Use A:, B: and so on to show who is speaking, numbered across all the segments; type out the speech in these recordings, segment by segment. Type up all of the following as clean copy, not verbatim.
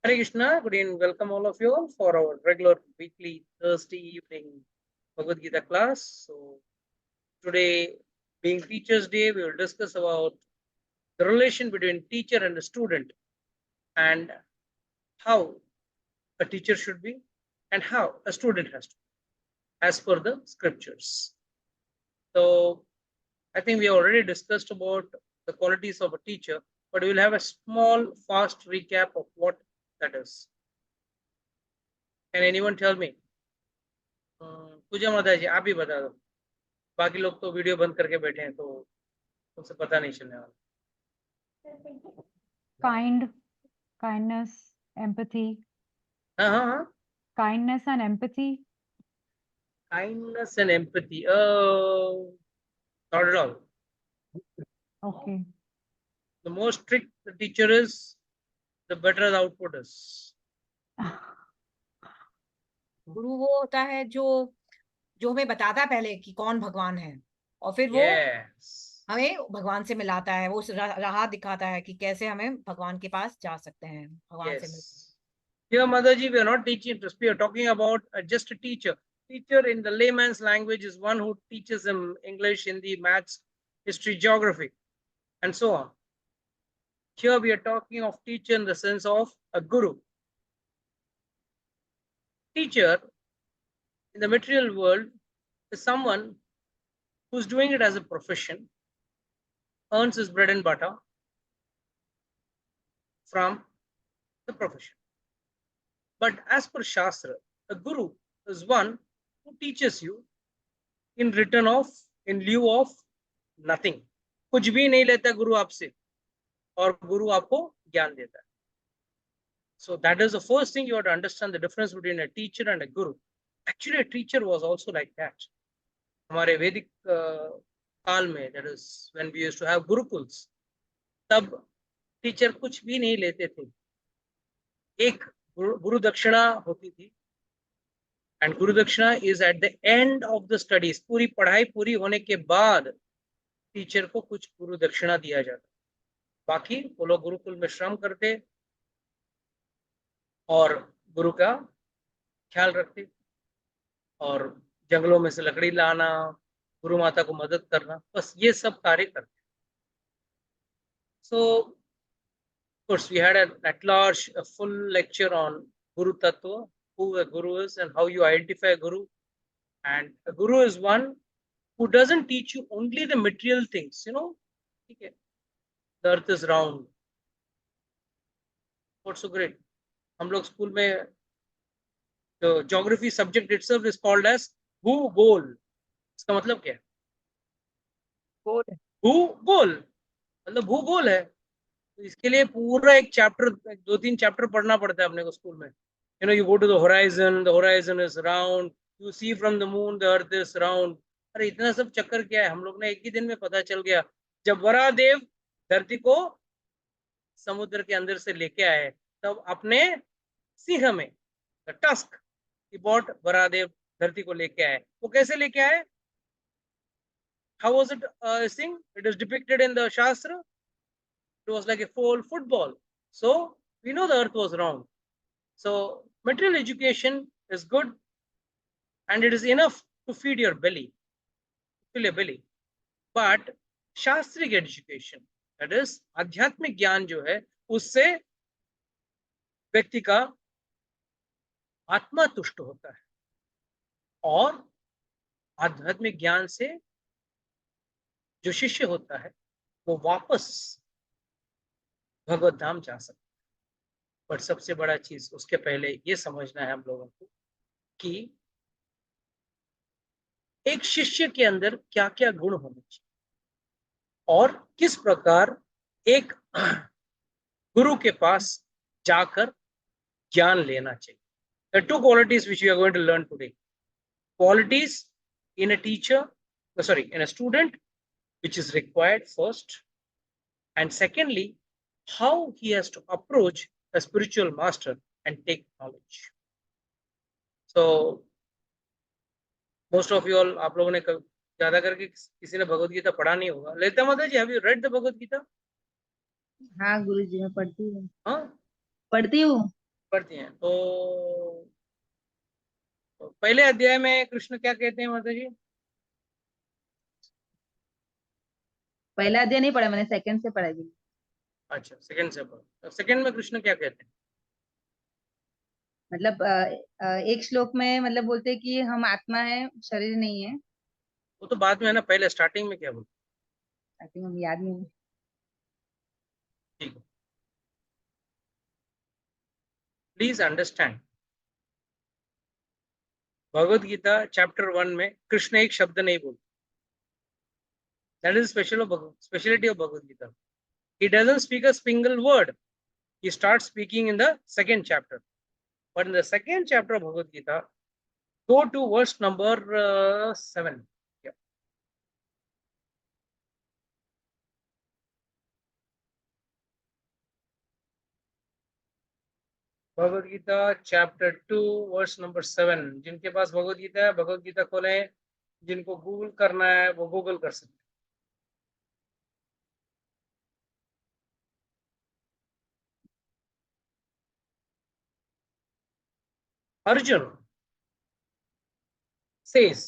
A: Hare Krishna, good evening, welcome all of you all for our regular weekly Thursday evening Bhagavad Gita class. So today, being Teachers' Day, we will discuss about the relation between teacher and a student and how a teacher should be and how a student has to be, as per the scriptures. So I think we already discussed about the qualities of a teacher, but we will have a small, fast recap of what that is. Can anyone tell me? पूजा माता जी आप ही बता दो, बाकी लोग तो video बंद करके बैठे हैं तो उनसे पता नहीं चलने वाला.
B: Kindness, empathy.
A: हाँ.
B: Kindness and empathy.
A: Kindness and empathy. Not at all.
B: Okay.
A: The more strict the teacher is, the better the output is.
C: गुरु वो होता है जो हमें बताता है पहले कि कौन भगवान है और फिर वो हमें भगवान से मिलाता है, वो राह दिखाता है कि कैसे हमें भगवान के पास जा सकते हैं, भगवान से मिलते हैं.
A: Here, Mataji, we are not teaching, we are talking about just a teacher. Teacher in the layman's language is one who teaches him English, Hindi, maths, history, geography, and so on. Here we are talking of teacher in the sense of a guru. Teacher in the material world is someone who's doing it as a profession, earns his bread and butter from the profession. But as per Shastra, a guru is one who teaches you in lieu of nothing. कुछ भी नहीं लेता गुरु आपसे और गुरु आपको ज्ञान देता है. So that is the first thing you have to understand, the difference between a teacher and a guru. Actually, a teacher was also like that. हमारे वैदिक काल में, that is when we used to have gurukuls, तब teacher कुछ भी नहीं लेते थे. एक गुरु दक्षिणा होती थी, एंड गुरु दक्षिणा is at the end of the studies. पूरी पढ़ाई पूरी होने के बाद टीचर को कुछ गुरु दक्षिणा दिया जाता. बाकी वो लोग गुरुकुल में श्रम करते और गुरु का ख्याल रखते और जंगलों में से लकड़ी लाना, गुरु माता को मदद करना, बस ये सब कार्य करते. So of course we had at large a full lecture on Guru Tattva, who a guru is and how you identify a guru. And a guru is one who doesn't teach you only the material things, okay, the earth is round. What's so great? हम लोग school में the geography subject itself is called as भूगोल. इसका मतलब क्या है? भूगोल मतलब भूगोल है. तो इसके लिए पूरा एक चैप्टर, 2-3 चैप्टर पढ़ना पड़ता है अपने को स्कूल में. You go to the horizon is round, you see from the moon the earth is round. अरे इतना सब चक्कर क्या है? हम लोग ने एक ही दिन में पता चल गया. जब वरादेव धरती को समुद्र के अंदर से लेके आए तब अपने सिंह में टस्क he bought वरादेव धरती को लेके आए. वो कैसे लेके आए? How was it thing? It is depicted in the Shastra. It was like a full football. So we know the earth was round. So material education is good and it is enough to feed your belly, fill your belly. But शास्त्रिक education, that is आध्यात्मिक ज्ञान जो है, उससे व्यक्ति का आत्मा तुष्ट होता है और आध्यात्मिक ज्ञान से जो शिष्य होता है वो वापस भगवत धाम जा सकता है. पर सबसे बड़ा चीज उसके पहले ये समझना है हम लोगों को कि एक शिष्य के अंदर क्या क्या गुण होने चाहिए और किस प्रकार एक गुरु के पास जाकर ज्ञान लेना चाहिए. The two qualities which we are going to learn today. Qualities in a teacher, in a student, which is required first, and secondly, how he has to approach a spiritual master and take knowledge. So most of you all, आप लोगों ने ज्यादा करके किसी ने भगवद गीता पढ़ा नहीं होगा. ललिता माता जी, have you read the Bhagavad Gita?
D: हाँ गुरुजी, मैं पढ़ती हूँ.
A: हाँ,
D: पढ़ती हूँ.
A: पढ़ती हैं। तो पहले अध्याय में कृष्ण क्या कहते हैं माता जी?
D: पहला अध्याय नहीं पढ़ा मैंने, सेकंड से पढ़ा जी।
A: अच्छा, सेकंड से पढ़ो। तो सेकंड में कृष्ण क्या कहते हैं?
D: मतलब एक श्लोक में मतलब बोलते हैं कि हम आत्मा है, शरीर नहीं है।
A: वो तो बाद में है ना, पहले स्टार्टिंग में क्या बोलते
D: आई थिंक हम याद नहीं।
A: हैं? ठीक है, please understand. Bhagavad Gita chapter 1 में कृष्ण एक शब्द नहीं बोलते। That is speciality of Bhagavad Gita. He doesn't speak a single word. He starts speaking in the second chapter. But in the second chapter of Bhagavad Gita, go to verse number 7. Yeah. Bhagavad Gita chapter 2 verse number 7। जिनके पास भगवद गीता है, भगवद गीता खोले। जिनको Google करना है वो Google कर सकते हैं। Arjun says,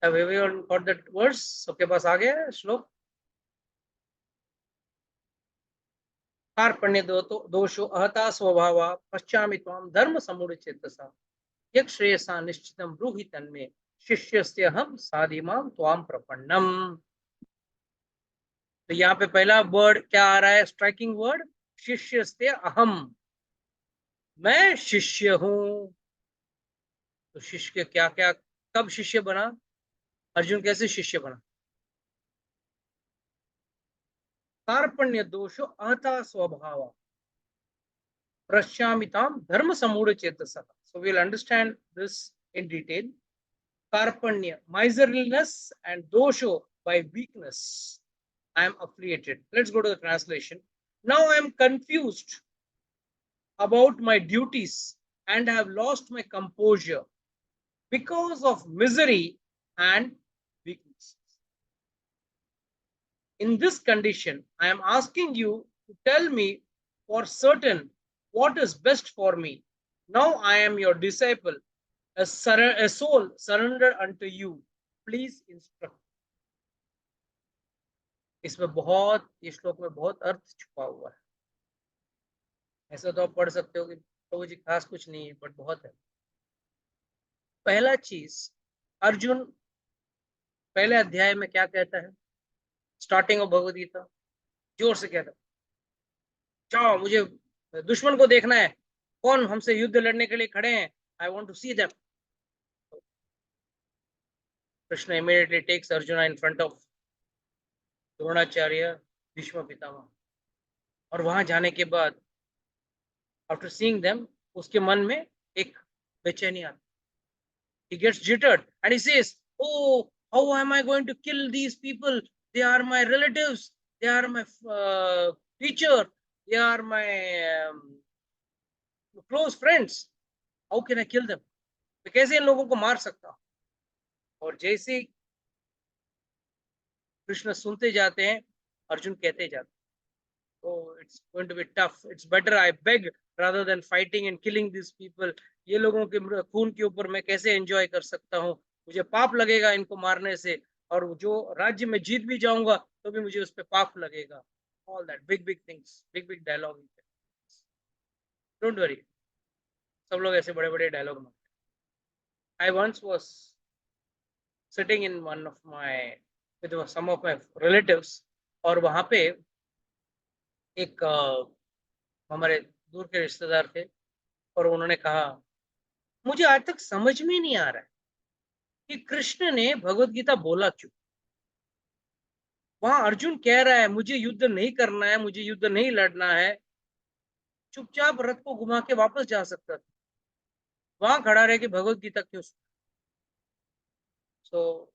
A: have everyone got that verse? सबके पास आ गया है श्लोक? कार्पण्य दोषो अहता स्वभावा पश्चामि त्वां धर्म समुचितसा यक श्रेयसा निश्चितम ब्रूहि तन्मे शिष्यस्य हम साधिमाम त्वाम प्रपन्नम। तो यहाँ पे पहला वर्ड क्या आ रहा है? स्ट्राइकिंग वर्ड, शिष्यस्य अहम, मैं शिष्य हूं। तो शिष्य क्या क्या, कब शिष्य बना? अर्जुन कैसे शिष्य बना? कार्पण्य दोषो अहता स्वभाव प्रश्यामिताम धर्म समूढ़ चेतसा। So we'll understand this in detail. Karpanya, miserliness, and dosho, by weakness. I am affiliated. Let's go to the translation. Now I am confused about my duties and have lost my composure because of misery and weakness. In this condition, I am asking you to tell me for certain what is best for me. Now I am your disciple, a soul surrendered unto you. Please instruct. इसमें बहुत, इस श्लोक में बहुत अर्थ छुपा हुआ है। ऐसा तो आप पढ़ सकते हो कि प्रभु जी खास कुछ नहीं है, बट बहुत है। पहला चीज, अर्जुन पहले अध्याय में क्या कहता है? स्टार्टिंग ऑफ भगवद गीता जोर से कहता है, जाओ मुझे दुश्मन को देखना है, कौन हमसे युद्ध लड़ने के लिए खड़े हैं, I want to see them. Krishna immediately takes Arjuna in front of Dronacharya, Bhishma Pitamah. और वहां जाने के बाद आफ्टर सीइंग देम, उसके मन में एक बेचैनी आती। He gets jittered and he says, oh, how am I going to kill these people? They are my relatives, they are my teacher, they are my close friends. How can I kill them? मैं कैसे इन लोगों को मार सकता हूं? और जैसे कृष्ण सुनते जाते हैं, अर्जुन कहते जाते हैं, oh, it's going to be tough. It's better I beg rather than fighting and killing these people. ये लोगों के खून के ऊपर मैं कैसे एंजॉय कर सकता हूँ? मुझे पाप लगेगा इनको मारने से, और जो राज्य में जीत भी जाऊंगा तो भी मुझे उस पर पाप लगेगा। All that big big things, big big dialogue. Don't worry, सब लोग ऐसे बड़े बड़े डायलॉग मारते हैं। I once was sitting in one of my with some of my relatives, और वहां पे एक हमारे दूर के रिश्तेदार थे, और उन्होंने कहा, मुझे आज तक समझ में नहीं आ रहा है कि कृष्ण ने भगवत गीता बोला क्यों। वहां अर्जुन कह रहा है मुझे युद्ध नहीं करना है, मुझे युद्ध नहीं लड़ना है, चुपचाप रथ को घुमा के वापस जा सकता था, वहां खड़ा रह के भगवत गीता क्यों? सो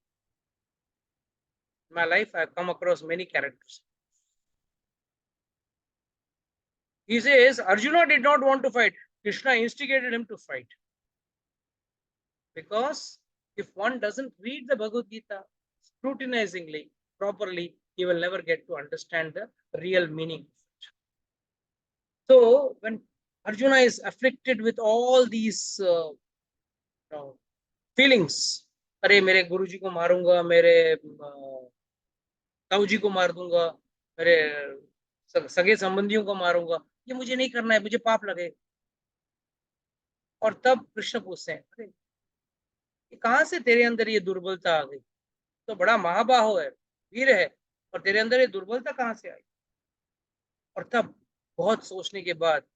A: my life I have come across many characters. He says Arjuna did not want to fight, Krishna instigated him to fight. Because if one doesn't read the Bhagavad Gita scrutinizingly, properly, he will never get to understand the real meaning of it. So when Arjuna is afflicted with all these feelings, अरे मेरे गुरुजी को मारूंगा, मेरे ताऊ जी को मार दूंगा, मेरे सगे संबंधियों को मारूंगा, ये मुझे नहीं करना है, मुझे पाप लगे। और तब कृष्ण पूछते हैं, अरे ये कहाँ से तेरे अंदर ये दुर्बलता आ गई? तो बड़ा महाबाहो है, वीर है, और तेरे अंदर ये दुर्बलता कहाँ से आई? और तब बहुत सोचने के बाद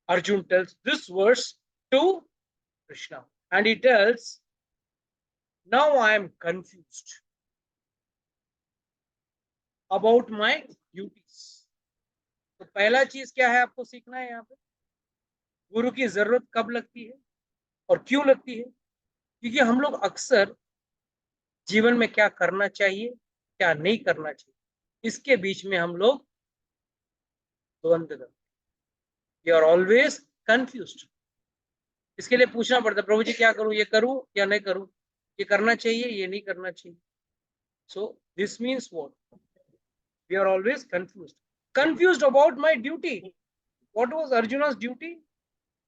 A: Arjun tells this verse to Krishna, and he tells, now I am confused about my duties. तो पहला चीज क्या है आपको सीखना है यहाँ पे? गुरु की जरूरत कब लगती है और क्यों लगती है? क्योंकि हम लोग अक्सर जीवन में क्या करना चाहिए, क्या नहीं करना चाहिए, इसके बीच में हम लोग द्वंद्व करते हैं। We are always confused. इसके लिए पूछना पड़ता है, प्रभु जी क्या करूं, ये करूं या नहीं करूं, ये करना चाहिए, ये नहीं करना चाहिए। So this means what? We are always confused. Confused about my duty. What was Arjuna's duty?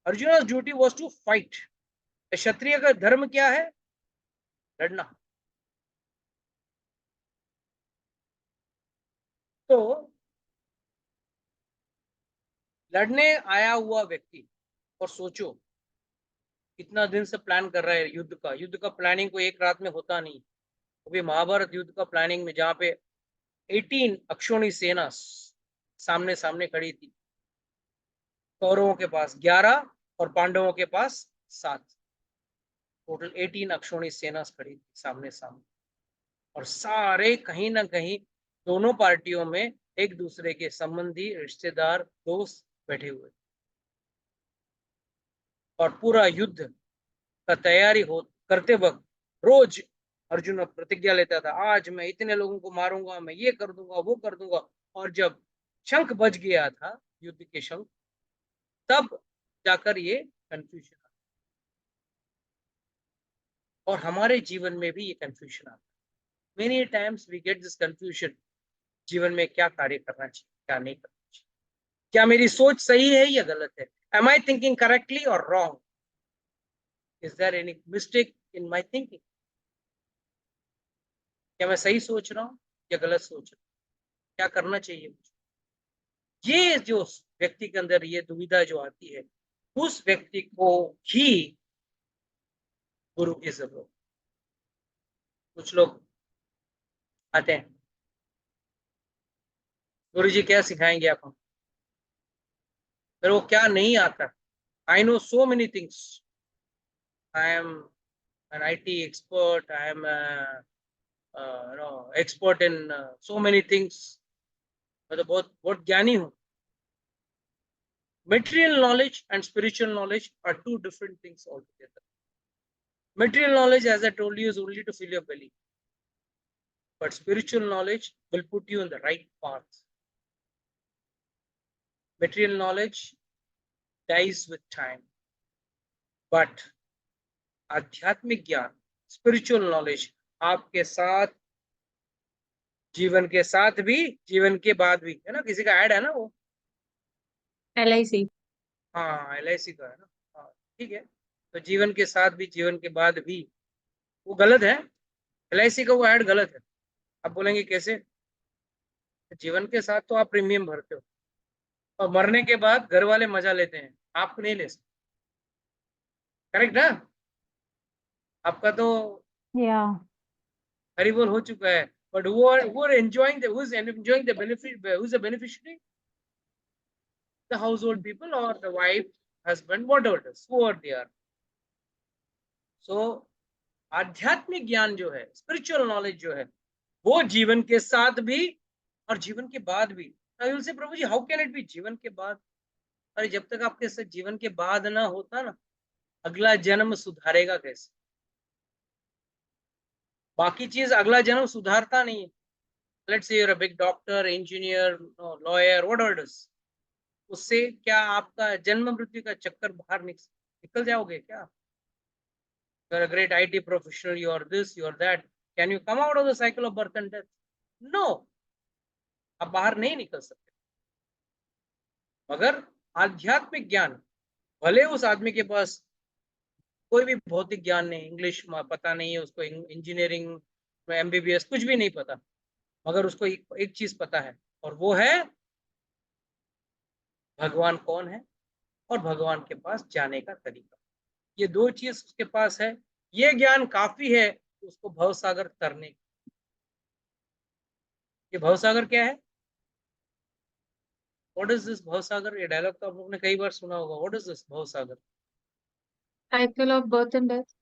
A: Arjuna's duty was to fight. क्षत्रिय का धर्म क्या है? लड़ना। तो लड़ने आया हुआ व्यक्ति, और सोचो कितना दिन से प्लान कर रहा है युद्ध का प्लानिंग कोई एक रात में होता नहीं। अभी महाभारत युद्ध का प्लानिंग में जहां पे 18 अक्षोणी सेना सामने सामने खड़ी थी, कौरवों के पास 11 और पांडवों के पास 7, टोटल 18 अक्षोणी सेना खड़ी थी सामने सामने, और सारे कहीं ना कहीं दोनों पार्टियों में एक दूसरे के संबंधी, रिश्तेदार, दोस्त बैठे हुए, और पूरा युद्ध का तैयारी हो करते वक्त रोज अर्जुन प्रतिज्ञा लेता था, आज मैं इतने लोगों को मारूंगा, मैं ये कर दूंगा, वो कर दूंगा। और जब शंख बज गया था, युद्ध के शंख, तब जाकर ये कंफ्यूजन आता। और हमारे जीवन में भी ये कंफ्यूजन आता है। Many times we get this confusion, जीवन में क्या कार्य करना चाहिए, क्या नहीं करना चाहिए, क्या मेरी सोच सही है या गलत है, एम आई थिंकिंग करेक्टली और wrong, is there any mistake in my thinking, क्या मैं सही सोच रहा हूँ या गलत सोच रहा हूँ, क्या करना चाहिए मुझे? ये जो व्यक्ति के अंदर ये दुविधा जो आती है, उस व्यक्ति को ही गुरु की जरूरत। कुछ लोग आते हैं, गुरु जी क्या सिखाएंगे आप हम, फिर वो क्या नहीं आता। I know so many things, I am an IT expert, I am expert in so many things, मैं तो बहुत बहुत ज्ञानी हूँ। Material knowledge and spiritual knowledge are two different things altogether. Material knowledge, as I told you, is only to fill your belly, but spiritual knowledge will put you in the right path. Material knowledge dies with time, but आध्यात्मिक ज्ञान, spiritual knowledge आपके साथ, जीवन के साथ भी, जीवन के बाद भी, है ना। किसी का ऐड है ना वो,
E: LIC।
A: हाँ LIC का है ना, हाँ ठीक है। तो जीवन के साथ भी, जीवन के बाद भी, वो गलत है, LIC का वो ऐड गलत है। आप बोलेंगे कैसे? जीवन के साथ तो आप प्रीमियम भरते हो, और मरने के बाद घर वाले मजा लेते हैं, आप नहीं ले सकते, करेक्ट ना? आपका तो
B: Yeah.
A: हरिबोल हो चुका है, but who are enjoying the, who is enjoying the benefit, who is the beneficiary? The household people or the wife, husband, whatever it is, whoever they are. So आध्यात्मिक ज्ञान जो है, स्पिरिचुअल नॉलेज जो है, वो जीवन के साथ भी और जीवन के बाद भी। I will say, Prabhu ji, how can it be जीवन के बाद? अरे जब तक आपके साथ जीवन के बाद ना होता ना, अगला जन्म सुधारेगा कैसे? बाकी चीज अगला जन्म सुधारता नहीं है। Let's say you're a big doctor, engineer, lawyer, whatever it is, उससे क्या आपका जन्म मृत्यु का चक्कर बाहर निकल जाओगे क्या? You're a great IT professional, you are this, you are that, can you come out of the cycle of birth and death? No, आप बाहर नहीं निकल सकते। मगर आध्यात्मिक ज्ञान, भले उस आदमी के पास कोई भी भौतिक ज्ञान नहीं, इंग्लिश पता नहीं है उसको, इंजीनियरिंग में MBBS कुछ भी नहीं पता, मगर उसको एक चीज पता है, और वो है भगवान कौन है और भगवान के पास जाने का तरीका। ये दो चीज उसके पास है, ये ज्ञान काफी है उसको भवसागर तरने। ये भवसागर क्या है? व्हाट इज दिस भवसागर? ये डायलॉग तो आप लोगों ने कई बार सुना होगा। व्हाट इज दिस भवसागर?
E: Cycle of birth and death.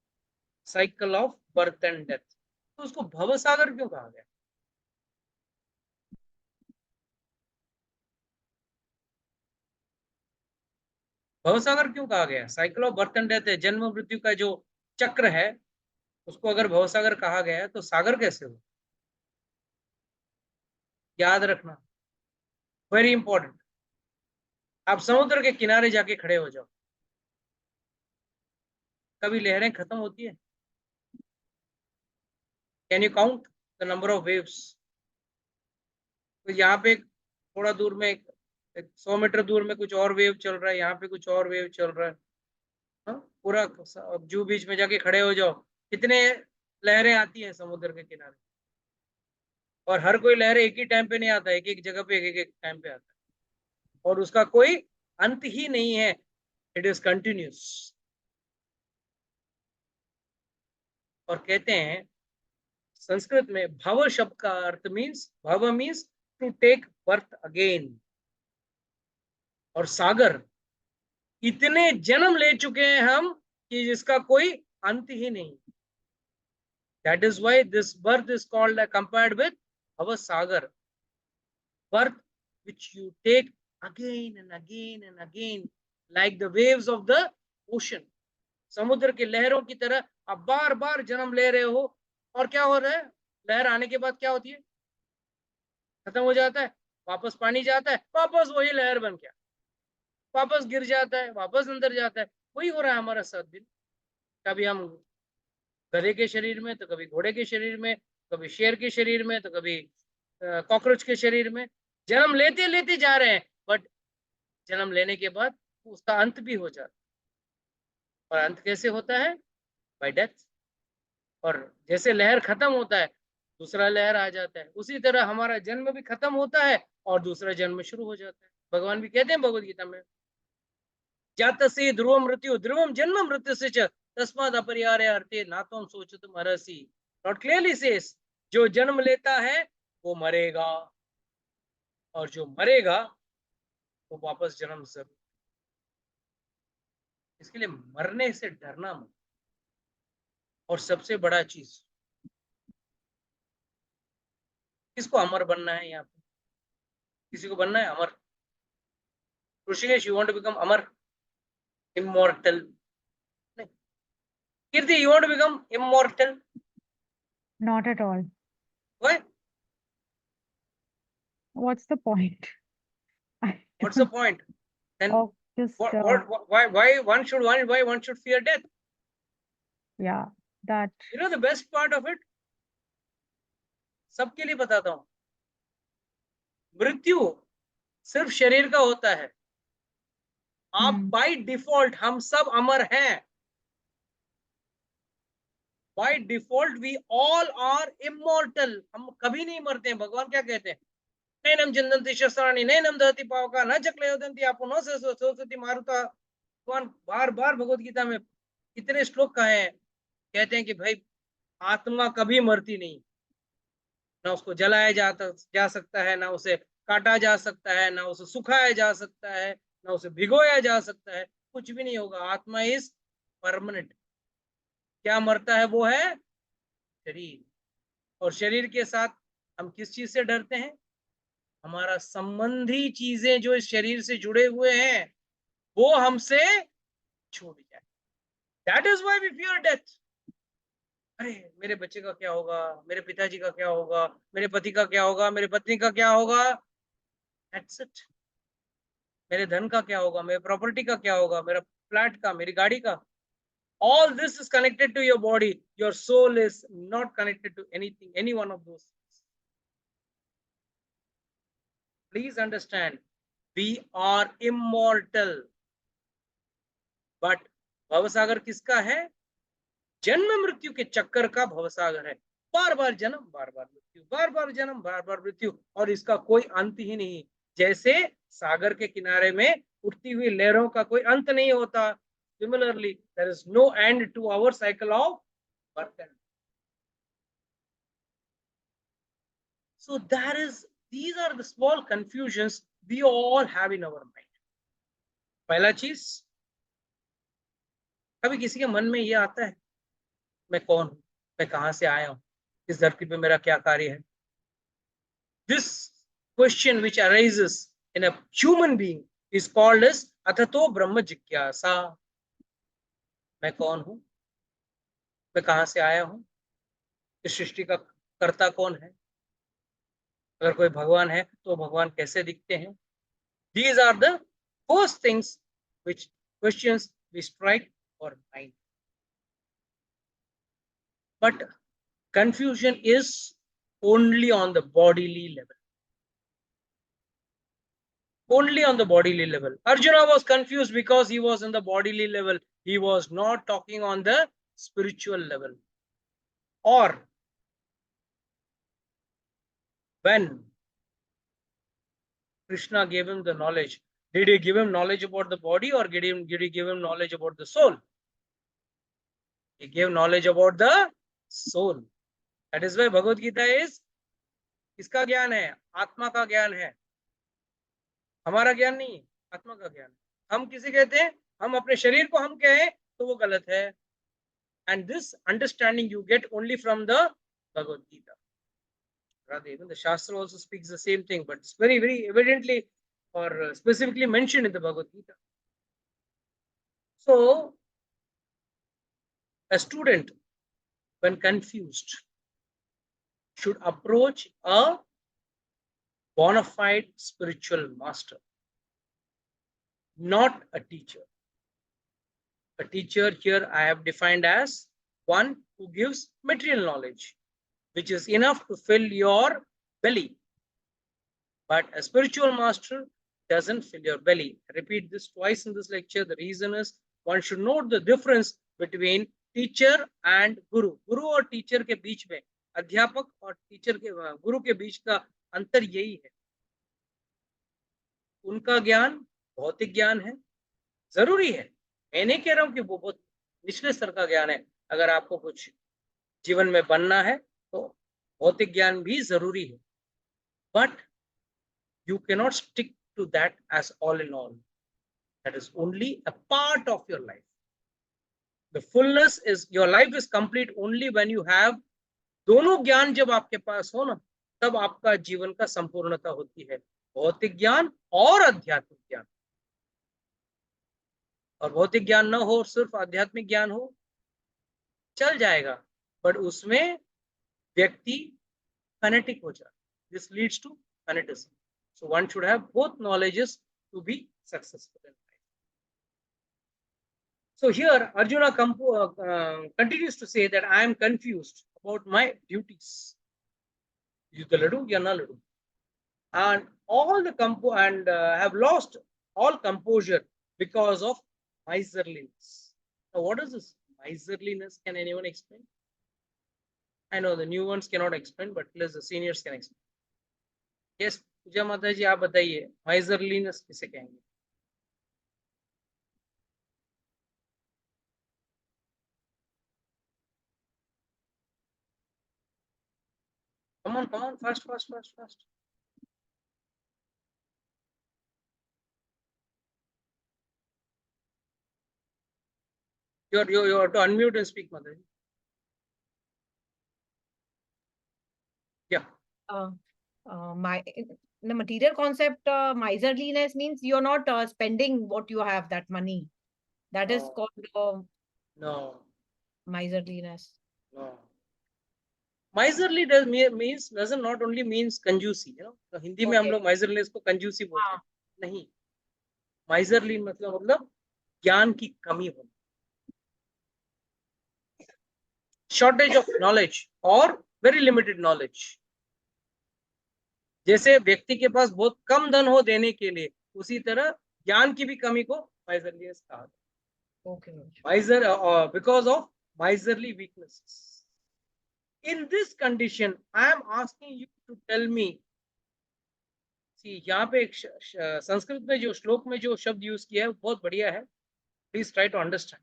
A: Cycle of birth and death. तो उसको भवसागर क्यों कहा गया? भवसागर क्यों कहा गया? Cycle of birth and death है, जन्म मृत्यु का जो चक्र है, उसको अगर भवसागर कहा गया है तो सागर कैसे हो? याद रखना, वेरी इंपॉर्टेंट। आप समुद्र के किनारे जाके खड़े हो जाओ, कभी लहरें खत्म होती है? Can you count the number of waves? तो यहाँ पे थोड़ा दूर में एक 100 मीटर दूर में कुछ और वेव चल रहा है, यहाँ पे कुछ और वेव चल रहा है। हाँ? पूरा जू बीच में जाके खड़े हो जाओ, कितने लहरें आती हैं समुद्र के किनारे, और हर कोई लहर एक ही टाइम पे नहीं आता है, एक एक जगह पे एक एक टाइम पे आता है, और उसका कोई अंत ही नहीं है, इट इज कंटिन्यूस। और कहते हैं संस्कृत में भव शब्द का अर्थ मीन्स, भव means to take birth again, और सागर, इतने जन्म ले चुके हैं हम कि जिसका कोई अंत ही नहीं। That is why this birth is called compared with भव सागर, birth which you take again and again and again, like the waves of the ocean। समुद्र की लहरों की तरह आप बार बार जन्म ले रहे हो, और क्या हो रहा है? लहर आने के बाद क्या होती है? खत्म हो जाता है, वापस पानी जाता है, वापस वही लहर बन गया, वापस गिर जाता है, वापस अंदर जाता है। वही हो रहा है हमारा साथ दिन। कभी हम गधे के शरीर में, तो कभी घोड़े के शरीर में, कभी शेर के शरीर में, तो कभी कॉकरोच के शरीर में। जन्म लेते लेते जा रहे हैं, बट जन्म लेने के बाद उसका अंत भी हो जाता है। और अंत कैसे होता है? Bye death. और जैसे लहर खत्म होता है, दूसरा लहर आ जाता है, उसी तरह हमारा जन्म भी खत्म होता है और दूसरा जन्म शुरू हो जाता है। भगवान भी कहते हैं भगवद गीता में, जातस्य ध्रुवम मृत्यु ध्रुवम जन्म मृत्यु से तस्माद अपरिहार्य अर्थे नातम सोचतुम अर्हसि। नॉट क्लियरली सेज, जो जन्म लेता है वो मरेगा, और जो मरेगा वो वापस जन्म जरूर। इसके लिए मरने से डरना मत। और सबसे बड़ा चीज, किसको अमर बनना है? यहाँ पे किसी को बनना है अमर? Rishikesh, you want to become अमर, इमॉर्टल? नहीं। Kirti, you want to become immortal?
B: Not at all.
A: Why?
B: What's the point? I
A: what's the point? Then
B: of just
A: why one should fear death?
B: yeah, that
A: You know the best part of it, सबके लिए बताता हूँ, मृत्यु सिर्फ शरीर का होता है। आप बाय डिफॉल्ट, हम सब अमर हैं। By default we all are immortal. हम कभी नहीं मरते हैं। भगवान क्या कहते हैं? नैनम चिंदन्ति शस्त्राणि नैनम दहति पावका न चक्लयोदन्ति आपुनो सरस्वती मारुता। भगवान बार बार भगवत गीता में कितने श्लोक कहे हैं, कहते हैं कि भाई आत्मा कभी मरती नहीं, ना उसको जलाया जा सकता है, ना उसे काटा जा सकता है, ना उसे सुखाया जा सकता है, ना उसे भिगोया जा सकता है, कुछ भी नहीं होगा। आत्मा इज परमानेंट। क्या मरता है? वो है शरीर। और शरीर के साथ हम किस चीज से डरते हैं? हमारा संबंधी चीजें जो इस शरीर से जुड़े हुए हैं वो हमसे छूट जाए। That is why we fear death. अरे मेरे बच्चे का क्या होगा, मेरे पिताजी का क्या होगा, मेरे पति का क्या होगा, मेरे पत्नी का क्या होगा, दैट्स इट। मेरे धन का क्या होगा, मेरे प्रॉपर्टी का क्या होगा, मेरा फ्लैट का, मेरी गाड़ी का। All this is connected to your body. Your soul is not connected to anything, any one of those things. Please understand, We are immortal. But भवसागर किसका है? जन्म मृत्यु के चक्कर का भवसागर है। बार बार जन्म, बार बार मृत्यु, बार बार जन्म, बार बार मृत्यु, और इसका कोई अंत ही नहीं। जैसे सागर के किनारे में उठती हुई लहरों का कोई अंत नहीं होता, similarly there is no end to our cycle of birth end. So these are the small confusions we all have in our mind. पहला चीज, कभी किसी के मन में ये आता है, मैं कौन हूं, मैं कहां से आया हूं, इस धरती पे मेरा क्या कार्य है? This question which arises in a human being is called as अथतो ब्रह्म जिज्ञासा। मैं कौन हूं, मैं कहां से आया हूं, इस सृष्टि का कर्ता कौन है, अगर कोई भगवान है तो भगवान कैसे दिखते हैं? These are the first things which questions we strike our mind. But confusion is only on the bodily level. Only on the bodily level. Arjuna was confused because he was in the bodily level. He was not talking on the spiritual level. Or when Krishna gave him the knowledge, did he give him knowledge about the body, or did he give him knowledge about the soul? He gave knowledge about the soul. That is why Bhagavad Gita is, किसका ज्ञान है? आत्मा का ज्ञान है, हमारा ज्ञान नहीं है, आत्मा का ज्ञान। हम किसे कहते हैं? हम अपने शरीर को हम कहें तो वो गलत है। And this understanding you get only from the Bhagavad Gita. Rather, even the Shastra also speaks the same thing, but it's very, very evidently or specifically mentioned in the Bhagavad Gita. So, a student, when confused, should approach a bona fide spiritual master, not a teacher. A teacher here I have defined as one who gives material knowledge, which is enough to fill your belly. But a spiritual master doesn't fill your belly. I repeat this twice in this lecture. The reason is one should note the difference between teacher and guru. Guru और teacher के बीच में, अध्यापक और teacher के गुरु के बीच का अंतर यही है, उनका ज्ञान भौतिक ज्ञान है, जरूरी है। मैं नहीं कह रहा हूं कि वो बहुत निचले स्तर का ज्ञान है। अगर आपको कुछ जीवन में बनना है तो भौतिक ज्ञान भी जरूरी है, but you cannot stick to that as all in all. That is only a part of your life. The fullness is, your life is complete only when you have दोनों ज्ञान जब आपके पास हो ना, तब आपका जीवन का संपूर्णता होती है, भौतिक ज्ञान और आध्यात्मिक ज्ञान। और भौतिक ज्ञान ना हो, सिर्फ आध्यात्मिक ज्ञान हो, चल जाएगा, बट उसमें व्यक्ति फैनेटिक हो जाए। This leads to fanaticism. So one should have both knowledges to be successful in life. So here Arjuna continues to say that I am confused about my duties. Yuddha ladu ya na ladu, and all the have lost all composure because of miserliness. Now, what is this miserliness? Can anyone explain? I know the new ones cannot explain, but at least the seniors can explain. Yes, पूजा माता जी, आप बताइए miserliness किसे कहेंगे? Come on, fast. You have to unmute and speak, Mataji. Yeah.
C: The material concept, miserliness means you're not spending what you have, that money. That is called
A: No.
C: miserliness.
A: No. Miserly doesn't not only means कंजूसी, you know. तो हिंदी में हम लोग miserliness को कंजूसी बोलते हैं, नहीं। Miserly मतलब ज्ञान की कमी होना, shortage of knowledge or very limited knowledge. जैसे व्यक्ति के पास बहुत कम धन हो देने के लिए, उसी तरह ज्ञान की भी कमी को माइजरलीनेस कहा जाता
C: Okay, Guruji.
A: है। माइजर because of miserly weaknesses. In this condition, I am asking you to tell me. See, यहाँ पे एक संस्कृत में जो श्लोक में जो शब्द यूज किया है बहुत बढ़िया है। Please try to understand.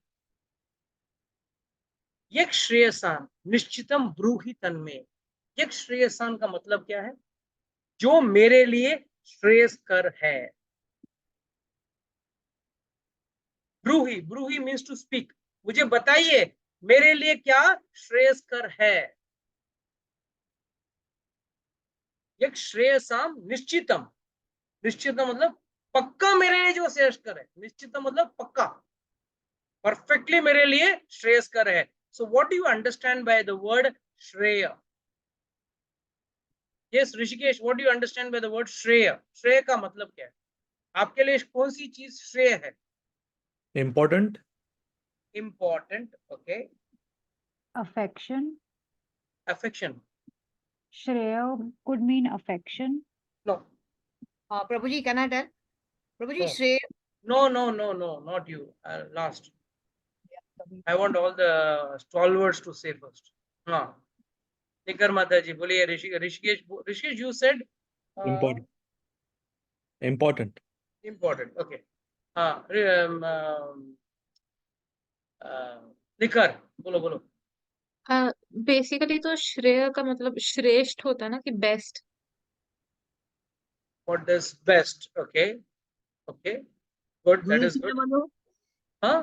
A: यक श्रेयसान निश्चितम ब्रूहि तन्मे। यक श्रेयसान का मतलब क्या है? जो मेरे लिए श्रेयस्कर है। ब्रूहि, ब्रूहि मीन्स टू स्पीक। मुझे बताइए मेरे लिए क्या श्रेयस्कर है। यक श्रेयसाम निश्चितम। निश्चितम मतलब पक्का मेरे लिए जो श्रेयस्कर है। निश्चितम मतलब पक्का, परफेक्टली मेरे लिए श्रेयस्कर है। So what do you understand by the word श्रेय? Yes Rishikesh, what do you understand by the word श्रेय? श्रेय का मतलब क्या है आपके लिए? कौन सी चीज श्रेय है?
F: Important.
A: Important. Okay.
B: Affection.
A: Affection.
B: Shreya could mean affection.
A: No.
C: Prabhu ji, can I tell? Prabhu ji,
A: No.
C: Shreya.
A: No, not you. Last. I want all the stalwarts to say first. हाँ, निकर माता जी बोलिए। Rishikesh, you said
F: Important. Important.
A: important. Okay. हाँ, निकर बोलो।
E: Basically तो श्रेय का मतलब श्रेष्ठ होता है ना, कि best.
A: What does best? Okay. Good. That is
D: मैं
A: good.
D: बोलूं?
A: हाँ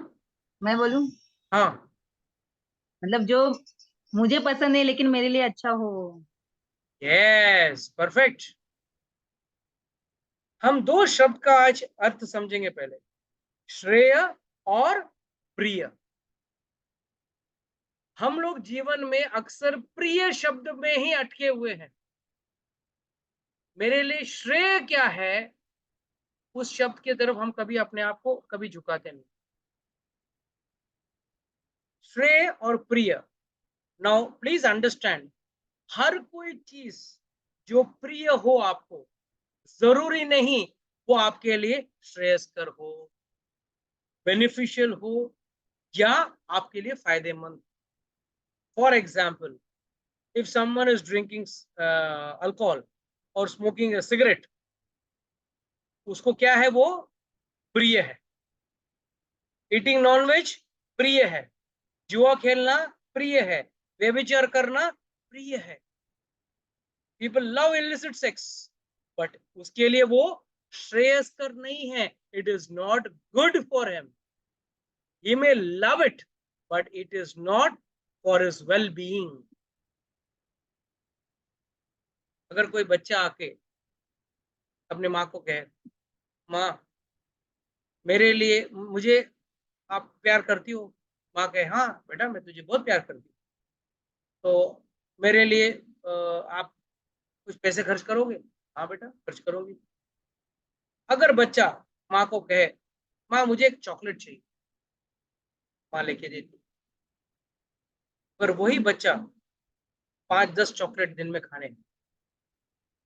D: मैं बोलूं?
A: हाँ,
D: मतलब जो मुझे पसंद है लेकिन मेरे लिए अच्छा हो।
A: Yes, perfect. हम दो शब्द का आज अर्थ समझेंगे। पहले श्रेय और प्रिय। हम लोग जीवन में अक्सर प्रिय शब्द में ही अटके हुए हैं। मेरे लिए श्रेय क्या है, उस शब्द की तरफ हम कभी अपने आप को कभी झुकाते नहीं। श्रेय और प्रिय। नाउ प्लीज अंडरस्टैंड, हर कोई चीज जो प्रिय हो आपको, जरूरी नहीं वो आपके लिए श्रेयस्कर हो, बेनिफिशियल हो या आपके लिए फायदेमंद। For example, if someone is drinking alcohol or smoking a cigarette, उसको क्या है? वो प्रिय है। ईटिंग नॉनवेज प्रिय है। जुआ खेलना प्रिय है। व्यभिचार करना प्रिय है। People love illicit sex, but उसके लिए वो श्रेयस्कर नहीं है। It is not good for him. He may love it, but it is not for his well-being. अगर कोई बच्चा आके अपने माँ को कहे, माँ मेरे लिए, मुझे आप प्यार करती हो? माँ कहे, हाँ बेटा मैं तुझे बहुत प्यार करती हूँ, तो मेरे लिए आप कुछ पैसे खर्च करोगे? हाँ बेटा खर्च करोगी। अगर बच्चा माँ को कहे, माँ मुझे एक चॉकलेट चाहिए, माँ लेके देती। पर वही बच्चा 5-10 चॉकलेट दिन में खाने,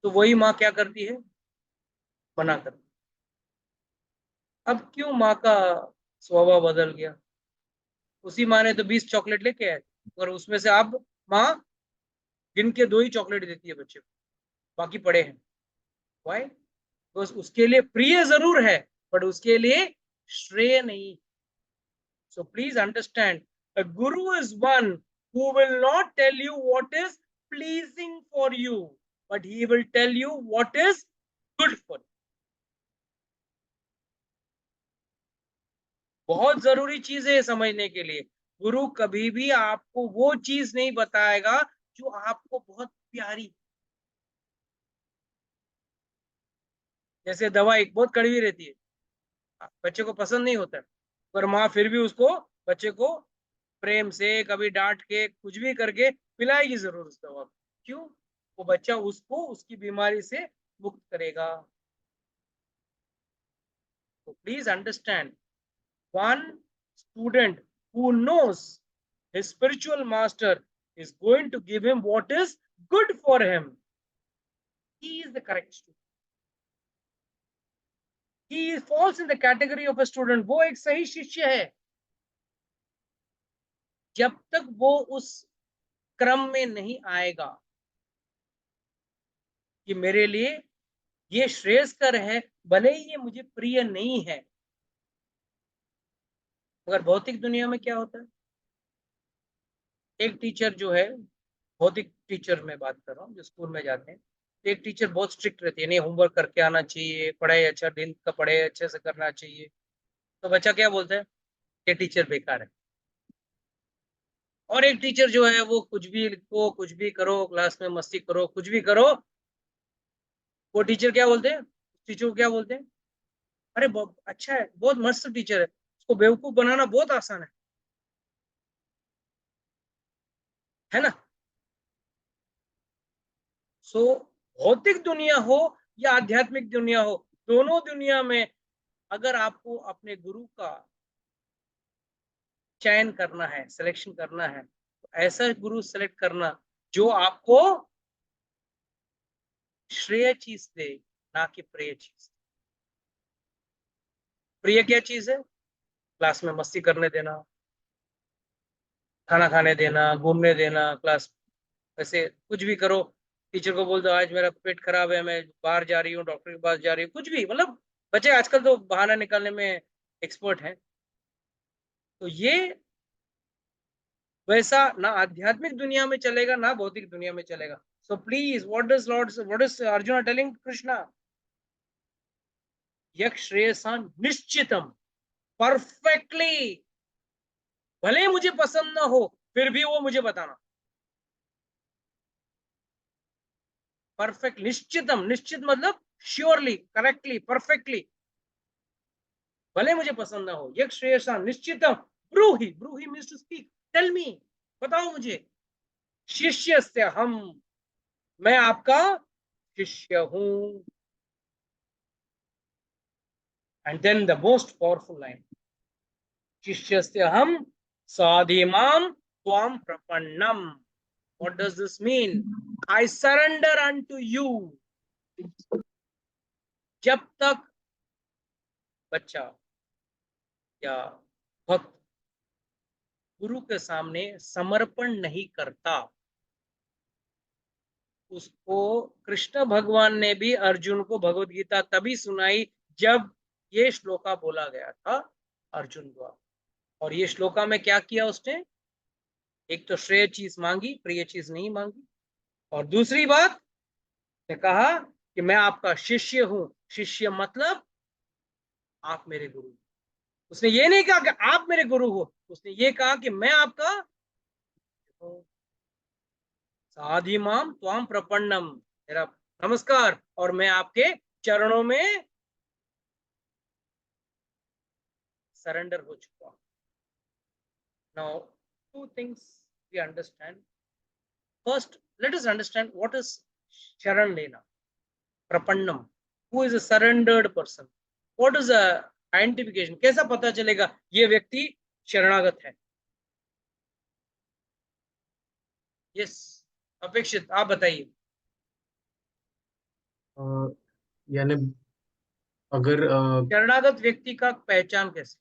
A: तो वही माँ क्या करती है? मना करती। अब क्यों माँ का स्वभाव बदल गया? उसी माँ ने तो 20 चॉकलेट लेके आए, और उसमें से अब माँ गिन के 2 ही चॉकलेट देती है बच्चे को, बाकी पड़े हैं। वाई? बिकॉज उसके लिए प्रिय जरूर है, बट उसके लिए श्रेय नहीं। So please understand, a guru is one who will not tell you what is pleasing for you, but he will tell you what is good for you. बहुत जरूरी चीज है समझने के लिए। गुरु कभी भी आपको वो चीज नहीं बताएगा जो आपको बहुत प्यारी। जैसे दवाई बहुत कड़वी रहती है, बच्चे को पसंद नहीं होता है, पर माँ फिर भी उसको, बच्चे को प्रेम से, कभी डांट के, कुछ भी करके पिलाएगी जरूर उस दवा को। क्यों? वो बच्चा उसको उसकी बीमारी से मुक्त करेगा। तो please understand, one student who knows his spiritual master is going to give him what is good for him. He is the correct student. he falls in the category of a student. वो एक सही शिष्य है जब तक वो उस क्रम में नहीं आएगा कि मेरे लिए ये श्रेयस्कर है, भले ही ये मुझे प्रिय नहीं है। मगर भौतिक दुनिया में क्या होता है, एक टीचर जो है, भौतिक टीचर में बात कर रहा हूँ जो स्कूल में जाते हैं, एक टीचर बहुत स्ट्रिक्ट रहती है, नहीं होमवर्क करके आना चाहिए, पढ़ाई अच्छा दिन का पढ़ाई अच्छे से करना चाहिए। तो बच्चा क्या बोलता है, ये टीचर बेकार है। और एक टीचर जो है वो कुछ भी लिखो, कुछ भी करो, क्लास में मस्ती करो, कुछ भी करो, वो टीचर क्या बोलते हैं, टीचर को क्या बोलते हैं, अरे बहुत अच्छा है, बहुत मस्त टीचर है, उसको बेवकूफ बनाना बहुत आसान है ना। सो भौतिक दुनिया हो या आध्यात्मिक दुनिया हो, दोनों दुनिया में अगर आपको अपने गुरु का चयन करना है, सिलेक्शन करना है, तो ऐसा गुरु सेलेक्ट करना जो आपको श्रेय चीज दे, ना कि प्रिय चीज। प्रिय क्या चीज है, क्लास में मस्ती करने देना, खाना खाने देना, घूमने देना, क्लास वैसे कुछ भी करो, टीचर को बोल दो आज मेरा पेट खराब है, मैं बाहर जा रही हूँ, डॉक्टर के पास जा रही हूँ, कुछ भी, मतलब बच्चे आजकल तो बहाना निकालने में एक्सपर्ट हैं। तो ये वैसा ना आध्यात्मिक दुनिया में चलेगा, ना भौतिक दुनिया में चलेगा। So please, what is Arjun telling Krishna, यक श्रेयसा निश्चितम, परफेक्टली, भले मुझे पसंद ना हो फिर भी वो मुझे बताना। परफेक्ट, निश्चितम, निश्चित मतलब श्योरली, करेक्टली, परफेक्टली, भले मुझे पसंद ना हो। यक श्रेयसा निश्चितम ब्रूहि, ब्रूहि means to speak, tell me, बताओ मुझे। शिष्यस्य हम, मैं आपका शिष्य हूं। And then the most powerful line, शिष्यस्य हम साधिमाम त्वाम प्रपन्नम। What does this mean? I surrender unto you. जब तक बच्चा या भक्त गुरु के सामने समर्पण नहीं करता, उसको कृष्ण भगवान ने भी अर्जुन को भगवत गीता तभी सुनाई जब ये श्लोका बोला गया था अर्जुन द्वारा। और ये श्लोका में क्या किया उसने, एक तो श्रेय चीज मांगी, प्रिय चीज नहीं मांगी, और दूसरी बात ने कहा कि मैं आपका शिष्य हूं। शिष्य मतलब आप मेरे गुरु। उसने ये नहीं कहा कि आप मेरे गुरु हो, उसने ये कहा कि मैं आपका साधिमाम त्वाम प्रपन्नम, मेरा नमस्कार, और मैं आपके चरणों में सरेंडर हो चुका। Now two things we understand. First, let us understand what is शरण लेना, प्रपन्नम। Who is a surrendered person, what is a identification, कैसा पता चलेगा ये व्यक्ति शरणागत है। यस, अपेक्षित आप बताइए।
G: यानी अगर
A: शरणागत व्यक्ति का पहचान कैसे,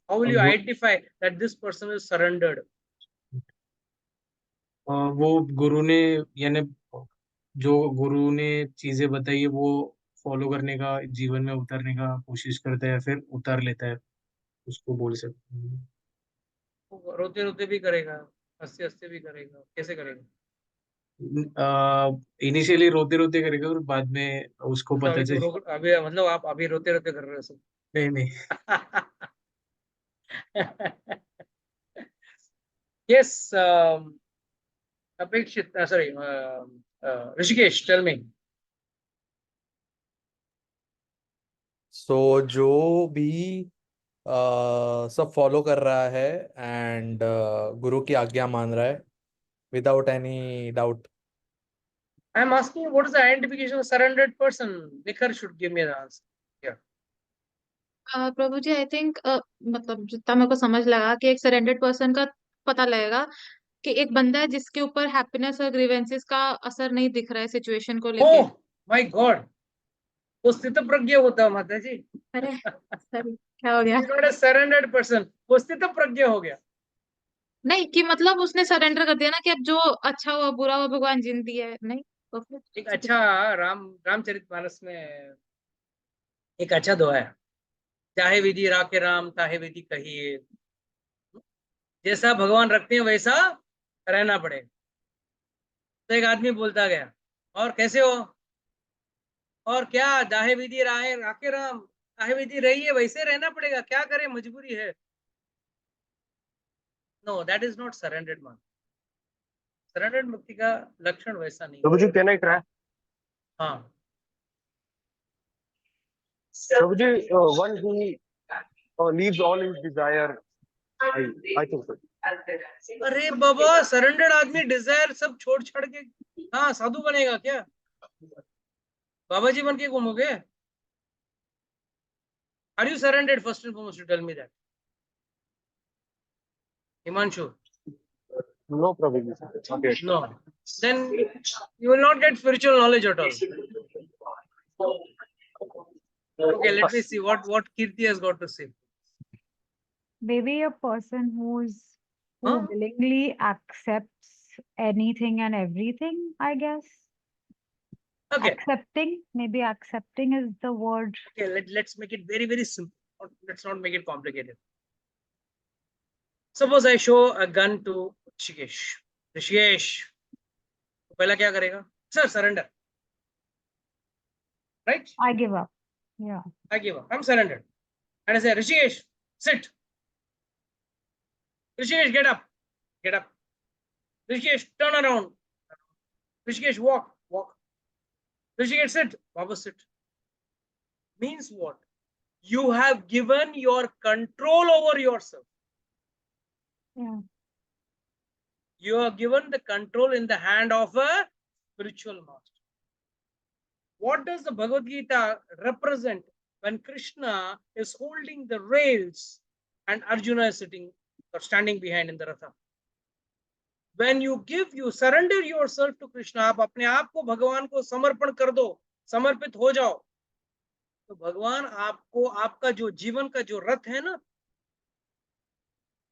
A: हाउ विल यू
G: वो
A: identify that this person is surrendered.
G: वो गुरु ने, यानी जो गुरु ने चीजें बताई है वो फॉलो करने का, जीवन में उतारने का कोशिश करता है, फिर उतार लेता है, उसको बोल सकते हैं।
A: रोते रोते भी करेगा, हंसते हंसते भी करेगा, कैसे करेगा।
G: इनिशियली रोते रोते करेगा और बाद में उसको
A: मतलब
G: पता
A: अभी तो
G: चले।
A: अभी मतलब आप अभी रोते रोते कर रहे हो सब।
G: नहीं नहीं।
A: यस, अपेक्षित, सॉरी, ऋषिकेश, टेल मी।
F: सो जो भी सब फॉलो कर रहा है एंड गुरु की आज्ञा मान रहा है without any doubt.
A: I am asking what is the identification of surrendered person, Nikhar should give me the answer.
E: प्रभु जी आई थिंक मतलब जितना मेरे को समझ लगा कि एक सरेंडेड पर्सन का पता लगेगा कि एक बंदा है जिसके ऊपर हैप्पीनेस और ग्रीवेंसेस का असर नहीं दिख रहा है सिचुएशन को लेके।
A: ओह माय गॉड, वो स्थित प्रज्ञ होता है माता जी।
E: अरे सर क्या हो गया?
A: नॉट ए सरेंडर्ड पर्सन, वो स्थित प्रज्ञ हो गया।
E: नहीं कि मतलब उसने सरेंडर कर दिया ना कि अब जो अच्छा हुआ बुरा हुआ भगवान जिन दिया है, नहीं तो फिर
A: एक अच्छा रामचरितमानस में एक अच्छा दोहा है, चाहे विधि राखे राम ताहे विधि कहिए। जैसा भगवान रखते हैं वैसा रहना पड़े। तो एक आदमी बोलता गया, और कैसे हो, और क्या, दाहे विधि राहे राखे राम, ताहे विधि रही है वैसे रहना पड़ेगा, क्या करें मजबूरी है। No, that is not surrendered man. Surrendered मुक्ति का लक्षण वैसा नहीं।
H: प्रभु जी, कैन आई ट्राई?
A: हाँ,
H: प्रभु जी, one who leaves all his desire, I think so.
A: अरे बाबा, सरेंडर्ड आदमी डिजायर सब छोड़ छाड़ के हाँ साधु बनेगा क्या? बाबा जी बन के घूमोगे? Are you surrendered first and foremost? Tell me that, Himanshu.
H: No, Prabhu ji. Okay.
A: No, then you will not get spiritual knowledge at all. Okay, let me see what Kirti has got to say.
B: Maybe a person who
A: Huh?
B: willingly accepts anything and everything, I guess.
A: Okay,
B: Maybe accepting is the word.
A: okay, let's make it very, very simple. Let's not make it complicated. Suppose I show a gun to Rishikesh. Rishikesh, तो पहला क्या करेगा? Sir, surrender. Right?
B: I give up. Yeah.
A: I give up. I'm surrendered. And I say, Rishikesh, sit. Rishikesh, get up. Get up. Rishikesh, turn around. Rishikesh, walk. Walk. Rishikesh, sit. Baba, sit. Means what? You have given your control over yourself.
B: Yeah.
A: You are given the control in the hand of a spiritual master. What does the Bhagavad Gita represent when Krishna is holding the rails and Arjuna is sitting or standing behind in the Ratha? When you surrender yourself to Krishna, आप अपने आप को भगवान को समर्पण कर दो, समर्पित हो जाओ, तो भगवान आपको आपका जो जीवन का जो रथ है ना,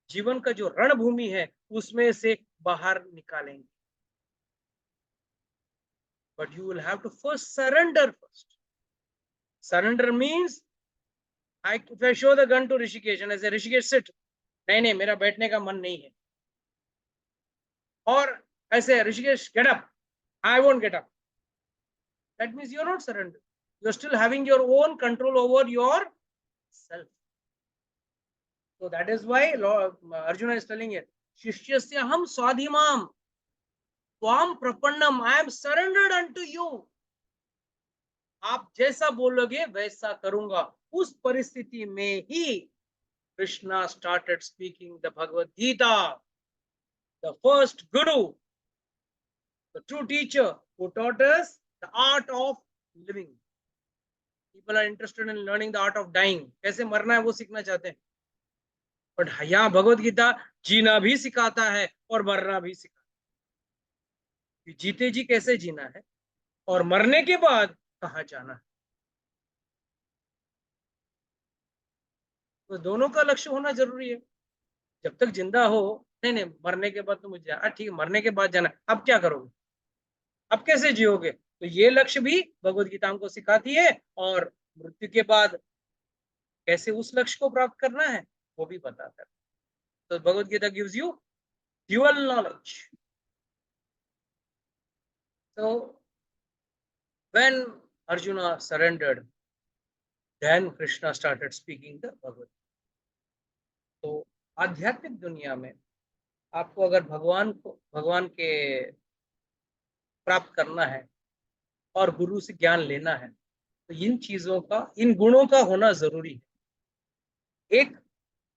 A: जीवन का जो रणभूमि है, उसमें से बाहर निकालेंगे. But you will have to first surrender first. Surrender means, if I show the gun to Rishikesh and I say, Rishikesh, sit. नहीं, मेरा बैठने का मन नहीं है. और I say, Rishikesh, get up. I won't get up. That means you're not surrendered. You're still having your own control over yourself. So that is why Arjuna is telling it, Shishyasya swadhimam tvam prapannam. I am surrendered unto you. आप जैसा बोलोगे वैसा करूंगा. उस परिस्थिति में ही Krishna started speaking the Bhagavad Gita, the first guru, the true teacher who taught us the art of living. People are interested in learning the art of dying. कैसे मरना है वो सीखना चाहते हैं. बट यहाँ भगवत गीता जीना भी सिखाता है और मरना भी सिखाता है. जीते जी कैसे जीना है और मरने के बाद कहाँ जाना है. तो दोनों का लक्ष्य होना जरूरी है. जब तक जिंदा हो, नहीं मरने के बाद तो मुझे ठीक है, मरने के बाद जाना, अब क्या करोगे, अब कैसे जियोगे. तो ये लक्ष्य भी भगवत गीता हमको सिखाती है, और मृत्यु के बाद कैसे उस लक्ष्य को प्राप्त करना है वो भी बताता है. तो Bhagavad Gita gives you dual knowledge. So when Arjuna surrendered, then Krishna started speaking the Bhagavad Gita. तो आध्यात्मिक दुनिया में आपको अगर भगवान के प्राप्त करना है और गुरु से ज्ञान लेना है, तो इन चीजों का, इन गुणों का होना जरूरी है. एक,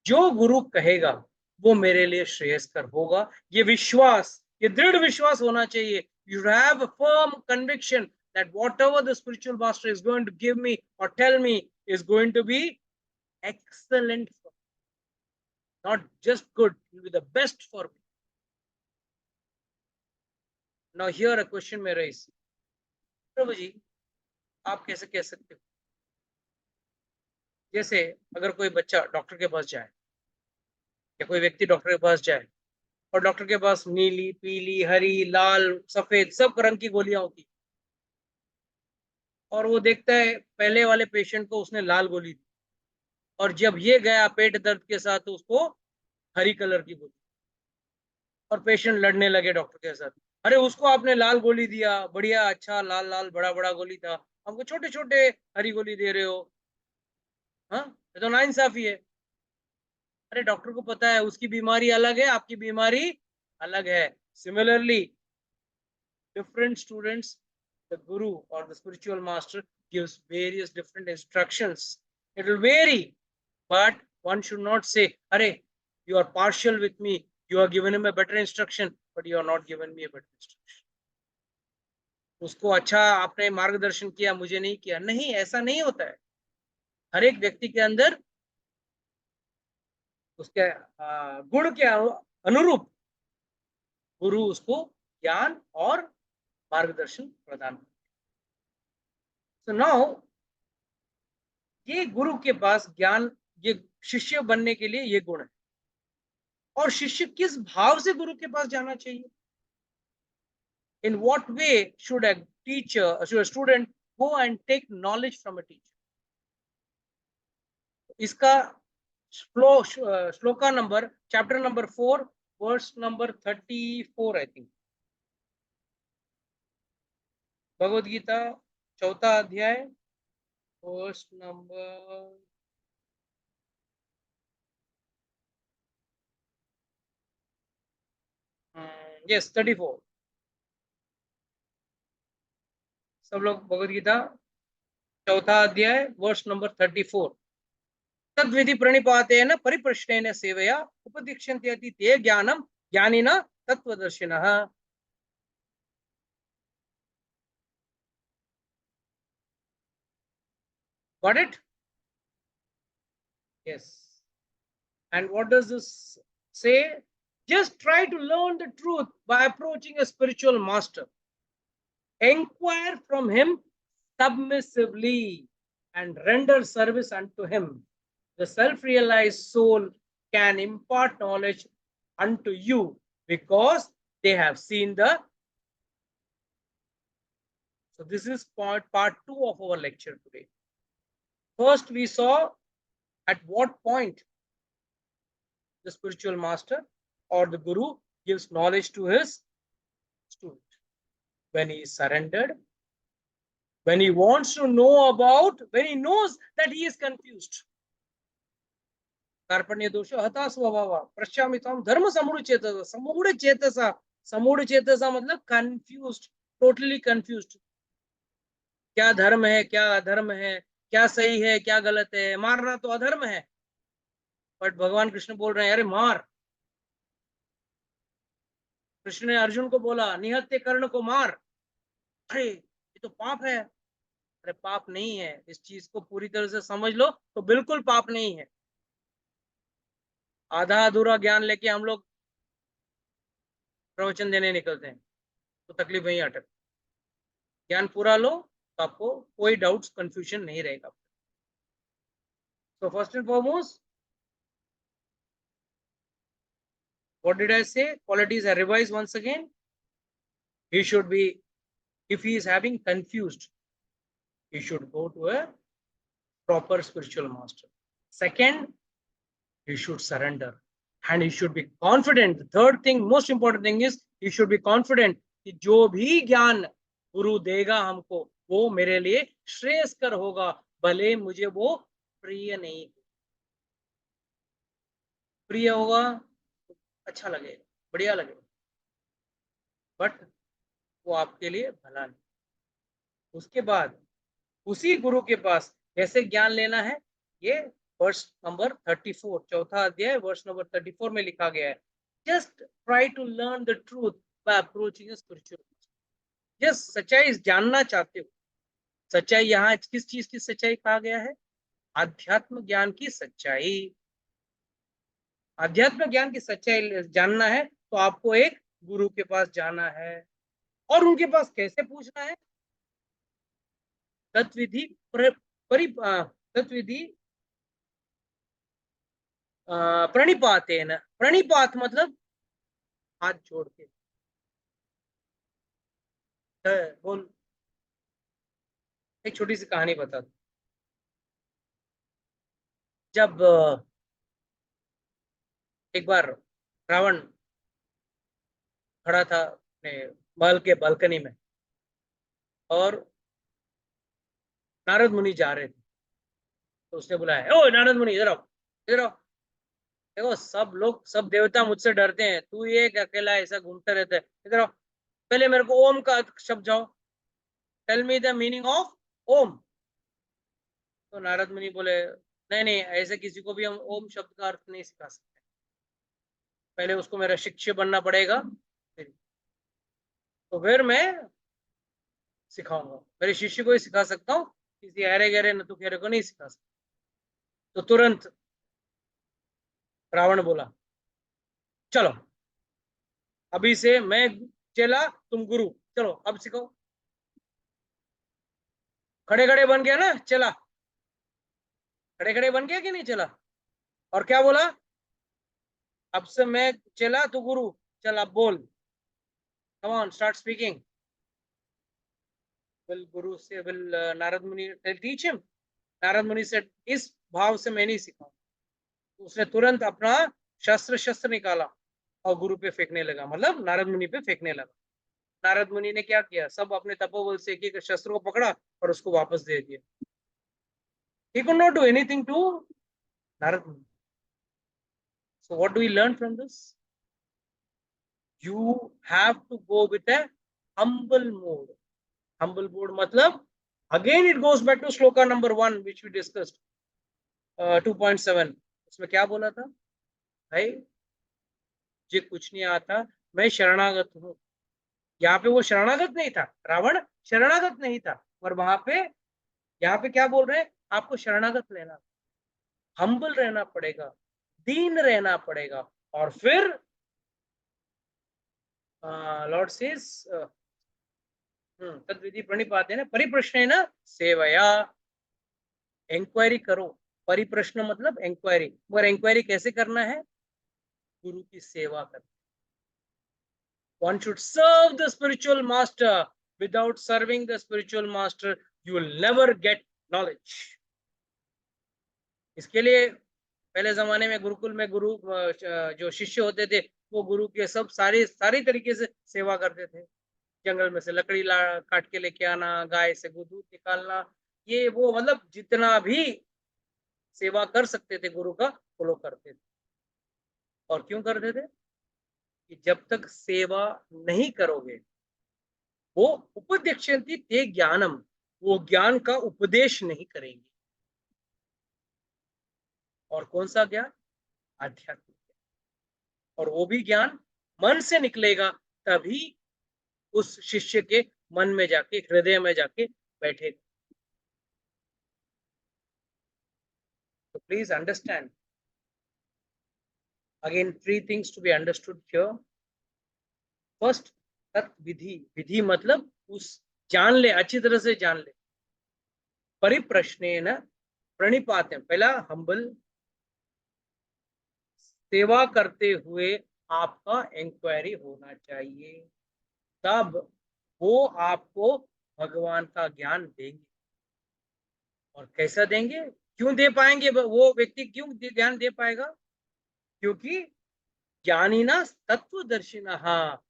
A: जो गुरु कहेगा वो मेरे लिए श्रेयस्कर होगा, ये विश्वास, ये दृढ़ विश्वास होना चाहिए. You have a firm conviction that whatever the spiritual master is going to give me or tell me is going to be excellent for me. Not just good, it will be the best for me. Now here a question may raise. Prabhuji, आप कैसे कह सकते हो? जैसे अगर कोई बच्चा doctor के पास जाए या कोई व्यक्ति डॉक्टर के पास जाए और डॉक्टर के पास नीली, पीली, हरी, लाल, सफेद सब रंग की गोलियां होती, और वो देखता है पहले वाले पेशेंट को उसने लाल गोली दी, और जब ये गया पेट दर्द के साथ तो उसको हरी कलर की गोली, और पेशेंट लड़ने लगे डॉक्टर के साथ, अरे उसको आपने लाल गोली दिया, बढ़िया अच्छा लाल लाल बड़ा बड़ा गोली था, हमको छोटे छोटे हरी गोली दे रहे हो, हाँ ये तो नाइंसाफी है। अरे डॉक्टर को पता है उसकी बीमारी अलग है, आपकी बीमारी अलग है। Similarly different students, the guru or the spiritual master gives various different instructions. It will vary, but one should not say, "Arey, you are partial with me. You are given him a better instruction, but you are not given me a better instruction." उसको अच्छा आपने मार्गदर्शन किया, मुझे नहीं किया। नहीं, ऐसा नहीं होता है। हर एक व्यक्ति के अंदर उसके गुण के अनुरूप गुरु उसको ज्ञान और मार्गदर्शन प्रदान करते हैं। So now ये गुरु के पास ज्ञान, ये शिष्य बनने के लिए ये गुण है। और शिष्य किस भाव से गुरु के पास जाना चाहिए? In what way should a teacher, should a student go and take knowledge from a teacher? इसका श्लोका number, chapter number 4 verse number 34 I think, Bhagavad Gita 4 अध्याय वर्स नंबर यस 34। सब लोग भगवद गीता 4 अध्याय वर्स नंबर 34। तद्विधि प्रणिपातेन परिप्रश्नेन सेवया उपदिक्ष्यन्ते ते ज्ञानं ज्ञानिनः तत्त्वदर्शिनः। Got it? Yes. And what does this say? Just try to learn the truth by approaching a spiritual master. Inquire from him submissively and render service unto him. The self-realized soul can impart knowledge unto you because they have seen the. So this is part 2 of our lecture today. First we saw at what point the spiritual master or the guru gives knowledge to his student. When he is surrendered, when he wants to know about, when he knows that he is confused. कार्पण्य दोष हता स्वभाव पश्चामि त्वं धर्म समूढ़ चेतसा, समूढ़ चेतसा मतलब confused, totally confused. क्या धर्म है, क्या अधर्म है, क्या सही है, क्या गलत है। मारना तो अधर्म है, बट भगवान कृष्ण बोल रहे हैं अरे मार। कृष्ण ने अर्जुन को बोला निहत्य कर्ण को मार। अरे ये तो पाप है। अरे पाप नहीं है, इस चीज को पूरी तरह से समझ लो तो बिल्कुल पाप नहीं है। आधा अधूरा ज्ञान लेके हम लोग प्रवचन देने निकलते हैं तो तकलीफ वहीं अटक। ज्ञान पूरा लो तो आपको कोई डाउट्स कंफ्यूजन नहीं रहेगा। So first and foremost, what did I say? Qualities are revised once again. He should be, if he is having confused, he should go to a proper spiritual master. Second, he should surrender and he should be confident. The third thing, most important thing is he should be confident कि जो भी ज्ञान गुरु देगा हमको वो मेरे लिए श्रेयस्कर होगा, भले मुझे वो प्रिय नहीं। प्रिय होगा अच्छा लगेगा, बढ़िया लगेगा, बट वो आपके लिए भला नहीं। उसके बाद उसी गुरु के पास कैसे ज्ञान लेना है, ये वर्स नंबर 34, चौथा अध्याय वर्स नंबर 34 में लिखा गया है। Just try to learn the truth by approaching a spiritual. Just सच्चाई जानना चाहते हो, सच्चाई यहाँ किस चीज की सच्चाई कहा गया है? आध्यात्म ज्ञान की सच्चाई। आध्यात्म ज्ञान की सच्चाई जानना है तो आपको एक गुरु के पास जाना है। और उनके पास कैसे पूछना है? तत्विधि तत्विधि प्रणिपातेन, प्रणिपात मतलब हाथ जोड़ के। बोल, एक छोटी सी कहानी बता दो। जब एक बार रावण खड़ा था अपने महल के बालकनी में और नारद मुनि जा रहे थे, तो उसने बुलाया, ओ नारद मुनि इधर आओ, इधर आओ। देखो सब लोग, सब देवता मुझसे डरते हैं, तू ये एक अकेला ऐसा घूमता रहता है, इधर आओ, पहले मेरे को ओम का शब्द जाओ, tell me the meaning of Om. तो नारद मुनि बोले, नहीं नहीं, ऐसे किसी को भी हम ओम शब्द का अर्थ नहीं सिखा सकते, पहले उसको मेरा शिष्य बनना पड़ेगा, तो फिर मैं सिखाऊंगा। मेरे शिष्य को ही सिखा सकता हूँ, किसी अरे गहरे नतुखेरे को नहीं सिखा सकता। तो तुरंत रावण बोला, चलो अभी से मैं चेला, तुम गुरु, चलो अब सिखाओ। खड़े खड़े बन गया ना चला, खड़े खड़े बन गया कि नहीं चला? और क्या बोला, अब से मैं चला तू गुरु, चल अब बोल, come on start speaking. Will गुरु से विल नारद मुनि टीच हिम? नारद मुनि से इस भाव से मैं नहीं सिखाऊं। उसने तुरंत अपना शस्त्र निकाला और गुरु पे फेंकने लगा, मतलब नारद मुनि पे फेंकने लगा। नारद मुनि ने क्या किया, सब अपने तपोबल से एक शस्त्र को पकड़ा और उसको वापस दे दिया। He could not do anything to Narad Muni. So what do we learn from this? You have to go with a humble mode. Humble mode matlab, again it goes back to shloka number 1 which we discussed, 2.7. उसमें क्या बोला था भाई, मुझे कुछ नहीं आता, मैं शरणागत हूँ। यहाँ पे वो शरणागत नहीं था, रावण शरणागत नहीं था, और वहां पे यहाँ पे क्या बोल रहे हैं, आपको शरणागत लेना, हम्बल रहना पड़ेगा, दीन रहना पड़ेगा, और फिर लॉर्ड सेज तद्विधि प्रणिपातेन परिप्रश्नेन सेवया, इंक्वायरी करो। परिप्रश्न मतलब इंक्वायरी, मगर इंक्वायरी कैसे करना है, गुरु की सेवा करना। One should serve the spiritual master. Without serving the spiritual master, you will never get knowledge. इसके लिए पहले जमाने में गुरुकुल में गुरु जो शिष्य होते थे, वो गुरु के सब सारी तरीके से सेवा करते थे। जंगल में से लकड़ी काट के लेके आना, गाय से दूध निकालना, ये वो, मतलब जितना भी सेवा कर सकते थे गुरु का, वो लोग करते थे। और क्यों करते थे, कि जब तक सेवा नहीं करोगे, वो उपदेक्षन्ति ते ज्ञानम, वो ज्ञान का उपदेश नहीं करेंगे। और कौन सा ज्ञान, आध्यात्मिक ज्ञान, और वो भी ज्ञान मन से निकलेगा, तभी उस शिष्य के मन में जाके, हृदय में जाके बैठेगा। तो please understand, again 3 things to be understood here. First, तत्विधि, विधि मतलब उस, जान ले, अच्छी तरह से जान ले। परिप्रश्नेन प्रणिपातेन, पहला हम्बल, सेवा करते हुए आपका इंक्वायरी होना चाहिए, तब वो आपको भगवान का ज्ञान देंगे। और कैसा देंगे, क्यों दे पाएंगे वो व्यक्ति, क्यों ज्ञान दे पाएगा, क्योंकि ज्ञानिना तत्वदर्शिना,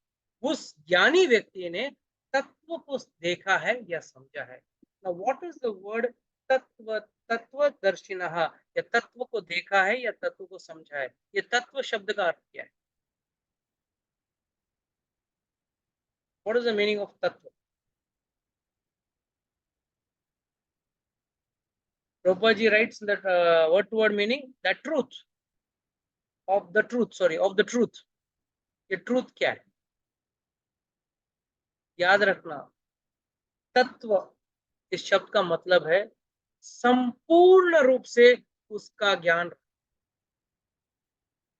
A: उस ज्ञानी व्यक्ति ने तत्व को देखा है या समझा है। Now what is the word तत्वदर्शिना, या तत्व को देखा है या तत्व को समझा है, ये तत्व शब्द का अर्थ क्या है? What is the meaning of tattva? Prabhupada ji writes that word to word meaning, that truth of the truth, sorry, of the truth. ये truth क्या है, याद रखना, तत्व इस शब्द का मतलब है संपूर्ण रूप से उसका ज्ञान,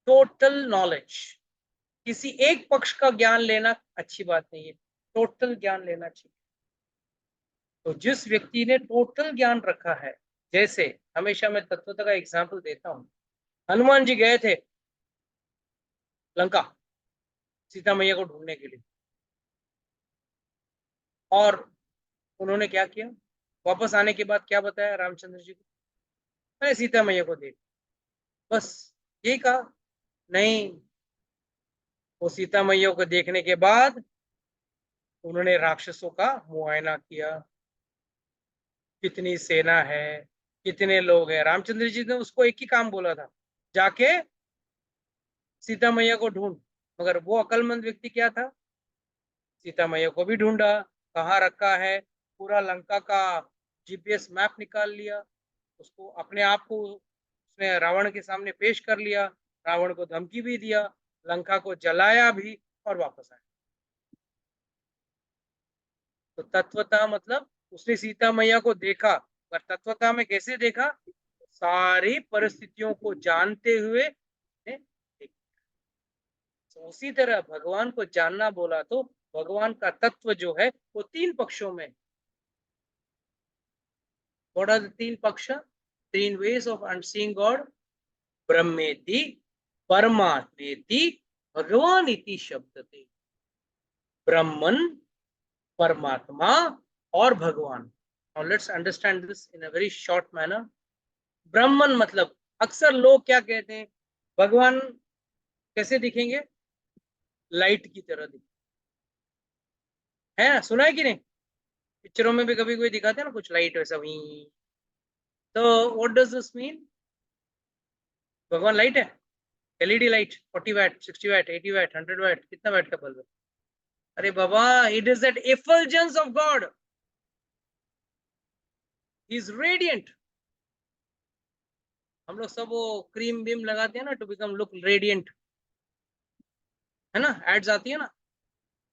A: टोटल नॉलेज। किसी एक पक्ष का ज्ञान लेना अच्छी बात नहीं है, टोटल ज्ञान लेना चाहिए। तो जिस व्यक्ति ने टोटल ज्ञान रखा है, जैसे हमेशा मैं तत्वता का एग्जाम्पल देता हूँ, हनुमान जी गए थे लंका सीता मैया को ढूंढने के लिए, और उन्होंने क्या किया, वापस आने के बाद क्या बताया रामचंद्र जी को, मैंने सीता मैया को देख, बस यही कहा? नहीं, वो सीता मैया को देखने के बाद उन्होंने राक्षसों का मुआयना किया, कितनी सेना है, कितने लोग हैं। रामचंद्र जी ने उसको एक ही काम बोला था, जाके सीता मैया को ढूंढ, मगर वो अकलमंद व्यक्ति क्या था, सीता मैया को भी ढूंढा, कहाँ रखा है, पूरा लंका का जीपीएस मैप निकाल लिया, उसको अपने आप को उसने रावण के सामने पेश कर लिया, रावण को धमकी भी दिया, लंका को जलाया भी और वापस आया। तो तत्वता मतलब उसने सीता मैया को देखा, पर तत्वता में कैसे देखा, सारी परिस्थितियों को जानते हुए ने देखा। तो उसी तरह भगवान को जानना बोला तो भगवान का तत्व जो है वो तीन पक्षों में। What are the तीन पक्ष? तीन ways of seeing God. ब्रह्मेति, परमात्मेति, भगवान इति शब्दते। ब्रह्मन, परमात्मा और भगवान। Now let's understand this in a very short manner. ब्रह्मन मतलब अक्सर लोग क्या कहते हैं, भगवान कैसे दिखेंगे, लाइट की तरह दिखेंगे, है ना, सुना है कि नहीं, पिक्चरों में भी कभी कोई दिखाते हैं ना कुछ लाइट वैसा वही। तो व्हाट डज दिस मीन, भगवान लाइट है, LED light 40 watt, 60 watt, 80 watt, 100 watt, कितना वाट का बल्ब है? अरे बाबा, it is that effulgence of God, he is radiant. हम लोग सब वो क्रीम बीम लगाते हैं ना टू बिकम लुक रेडिएंट, है ना, एड्स आती है ना,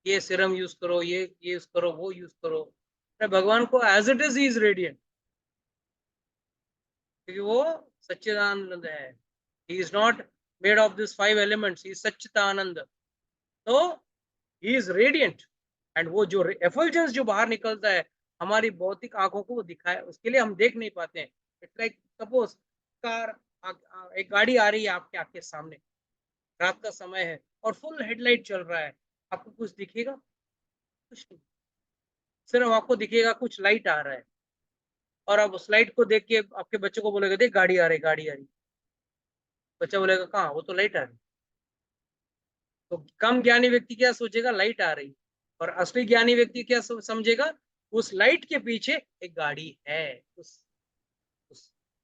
A: ये सीरम यूज करो, ये यूज करो, वो यूज करो। अरे भगवान को एज इट इज रेडिएंट, क्योंकि वो सच्चिदानंद है। He is not made of this 5 elements, he is सच्चिदानंद। तो ही इज रेडिएंट, एंड वो जो एफल्जेंस जो बाहर निकलता है हमारी भौतिक आंखों को वो दिखाए, उसके लिए हम देख नहीं पाते हैं। इट्स लाइक सपोज कार, एक गाड़ी आ रही है आपके आंख के सामने, रात का समय है और फुल हेडलाइट चल रहा है, आपको कुछ दिखेगा? कुछ नहीं, सिर्फ आपको दिखेगा कुछ लाइट आ रहा है, और आप उस लाइट को देख के आपके बच्चे को बोलेगा देख गाड़ी आ रही, गाड़ी आ रही, बच्चा बोलेगा कहाँ, वो तो लाइट आ रही। तो कम ज्ञानी व्यक्ति क्या सोचेगा, लाइट आ रही, और असली ज्ञानी व्यक्ति क्या समझेगा, उस लाइट के पीछे एक गाड़ी है, उस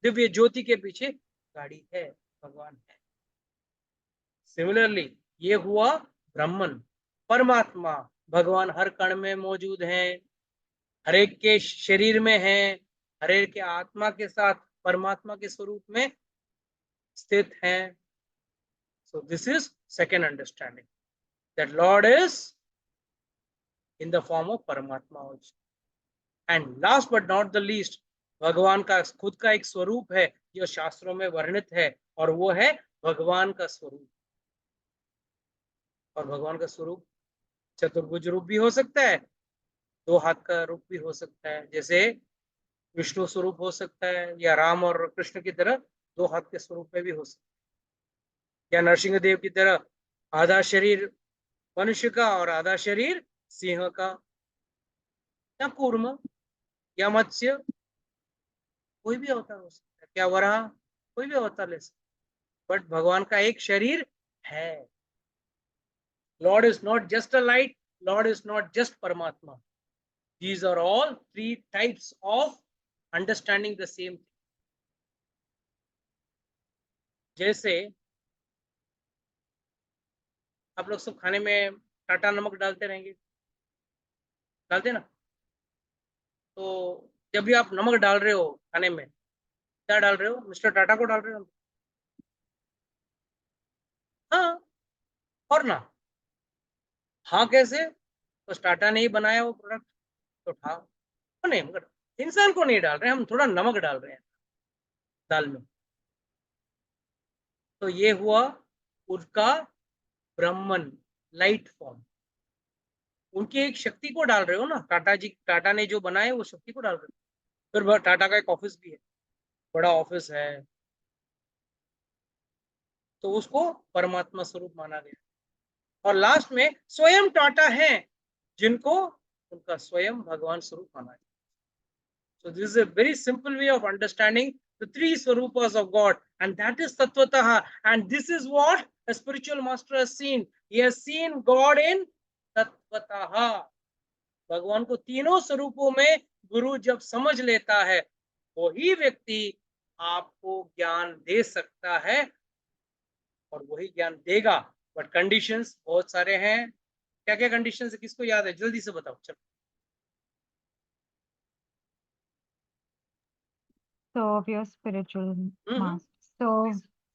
A: दिव्य ज्योति के पीछे गाड़ी है, भगवान है। सिमिलरली ये हुआ ब्राह्मण। परमात्मा, भगवान हर कण में मौजूद हैं, हर एक के शरीर में हैं, हर एक के आत्मा के साथ परमात्मा के स्वरूप में स्थित हैं। So this is second understanding, that Lord is in the form of Paramatma also. And last but not the least, भगवान का खुद का एक स्वरूप है जो शास्त्रों में वर्णित है, और वो है भगवान का स्वरूप। और भगवान का स्वरूप चतुर्भुज रूप भी हो सकता है, 2 हाथ का रूप भी हो सकता है, जैसे विष्णु स्वरूप हो सकता है, या राम और कृष्ण की तरह 2 हाथ के स्वरूप में भी हो सकता है, या नरसिंह देव की तरह आधा शरीर मनुष्य का और आधा शरीर सिंह का, या कूर्म, या मत्स्य, कोई भी अवतार हो सकता है, क्या वराह, कोई भी अवतार ले सकता है, बट भगवान का एक शरीर है। Lord is not just a light, Lord is not just परमात्मा, these are all 3 types of understanding the same thing. जैसे आप लोग सब खाने में टाटा नमक डालते रहेंगे, डालते ना, तो जब भी आप नमक डाल रहे हो खाने में, क्या डाल रहे हो, मिस्टर टाटा को डाल रहे हो? हाँ और ना, हाँ कैसे, तो टाटा ने ही बनाया वो प्रोडक्ट, तो हाँ तो नहीं, मगर इंसान को नहीं डाल रहे, हम थोड़ा नमक डाल रहे हैं दाल में। तो ये हुआ उसका ब्राह्मण, लाइट फॉर्म, उनकी एक शक्ति को डाल रहे हो ना, टाटा ने जो बनाए वो शक्ति को डाल रहे हो। फिर टाटा का एक ऑफिस भी है, बड़ा ऑफिस है, तो उसको परमात्मा स्वरूप माना गया। और लास्ट में स्वयं टाटा है जिनको उनका स्वयं भगवान स्वरूप माना गया। So this is a very simple way of understanding the three swarupas of God, and that is Tattvataha. And this is what a spiritual master has seen. He has seen God in Tattvataha. भगवान को तीनों स्वरूपों में गुरु जब समझ लेता है, वही व्यक्ति आपको ज्ञान दे सकता है और वही ज्ञान देगा। बट कंडीशंस बहुत सारे हैं। क्या क्या कंडीशंस है, किसको याद है? जल्दी से बताओ। चलो।
B: Serve your spiritual
A: Mhm.
B: master.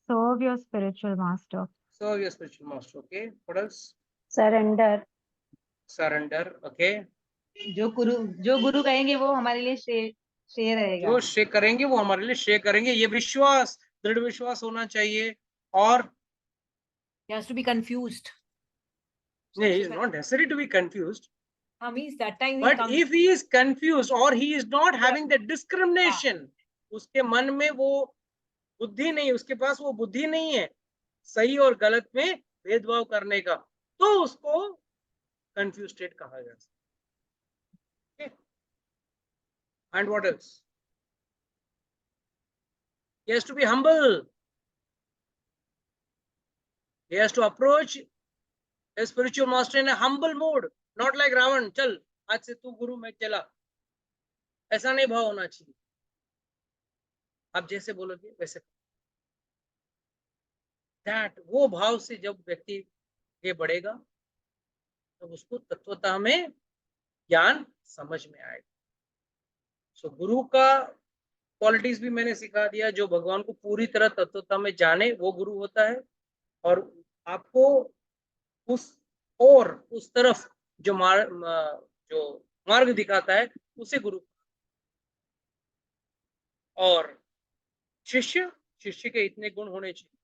B: Serve your spiritual master.
A: Serve your spiritual master. Okay. What else?
D: Surrender.
A: Surrender. Okay.
D: जो गुरु कहेंगे वो हमारे लिए श्रेय रहेगा।
A: जो श्रेय करेंगे वो हमारे लिए श्रेय करेंगे, ये विश्वास, दृढ़ विश्वास होना चाहिए। और
C: He has to be confused.
A: no, he is not necessary to be confused.
C: Means that time he
A: But
C: comes.
A: if he is confused or he is not having the discrimination, उसके मन में वो बुद्धि नहीं, उसके पास वो बुद्धि नहीं है सही और गलत में भेदभाव करने का, तो उसको कंफ्यूज स्टेट कहा जा सकता है। And what else? He has to be humble. He has to approach a spiritual master in a humble mode, not like Ravan. चल आज से तू गुरु, मैं चला, ऐसा नहीं भाव होना चाहिए। आप जैसे बोलोगे वैसे। दैट वो भाव से जब व्यक्ति आगे बढ़ेगा तो उसको तत्वतः में ज्ञान समझ में आएगा। सो गुरु का क्वालिटीज भी मैंने सिखा दिया। जो भगवान को पूरी तरह तत्वतः में जाने वो गुरु होता है, और आपको उस तरफ जो मार्ग दिखाता है उसे गुरु। और शिष्य के इतने गुण होने चाहिए।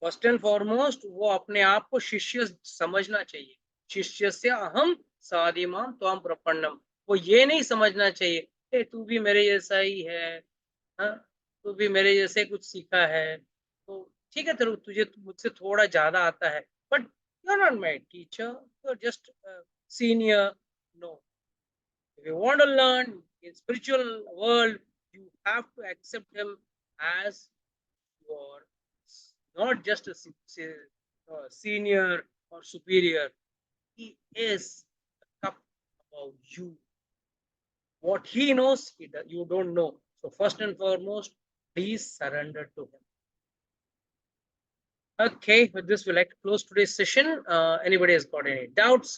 A: फर्स्ट एंड फॉरमोस्ट वो अपने आप को शिष्य समझना चाहिए। शिष्यस्य अहम साधिमाम त्वाम प्रपन्नम। वो ये नहीं समझना चाहिए तू भी मेरे जैसा ही है, तू भी मेरे जैसे कुछ सीखा है, तो ठीक है तेरे तुझे मुझसे थोड़ा ज्यादा आता है, but you are not my teacher, you are just senior. No, if you want to learn in spiritual world, you have to accept him as your, not just a senior or superior. He is a cup about you. What he knows, you don't know. So first and foremost, please surrender to him. Okay, with this we'll like to close today's session. Anybody has got any doubts?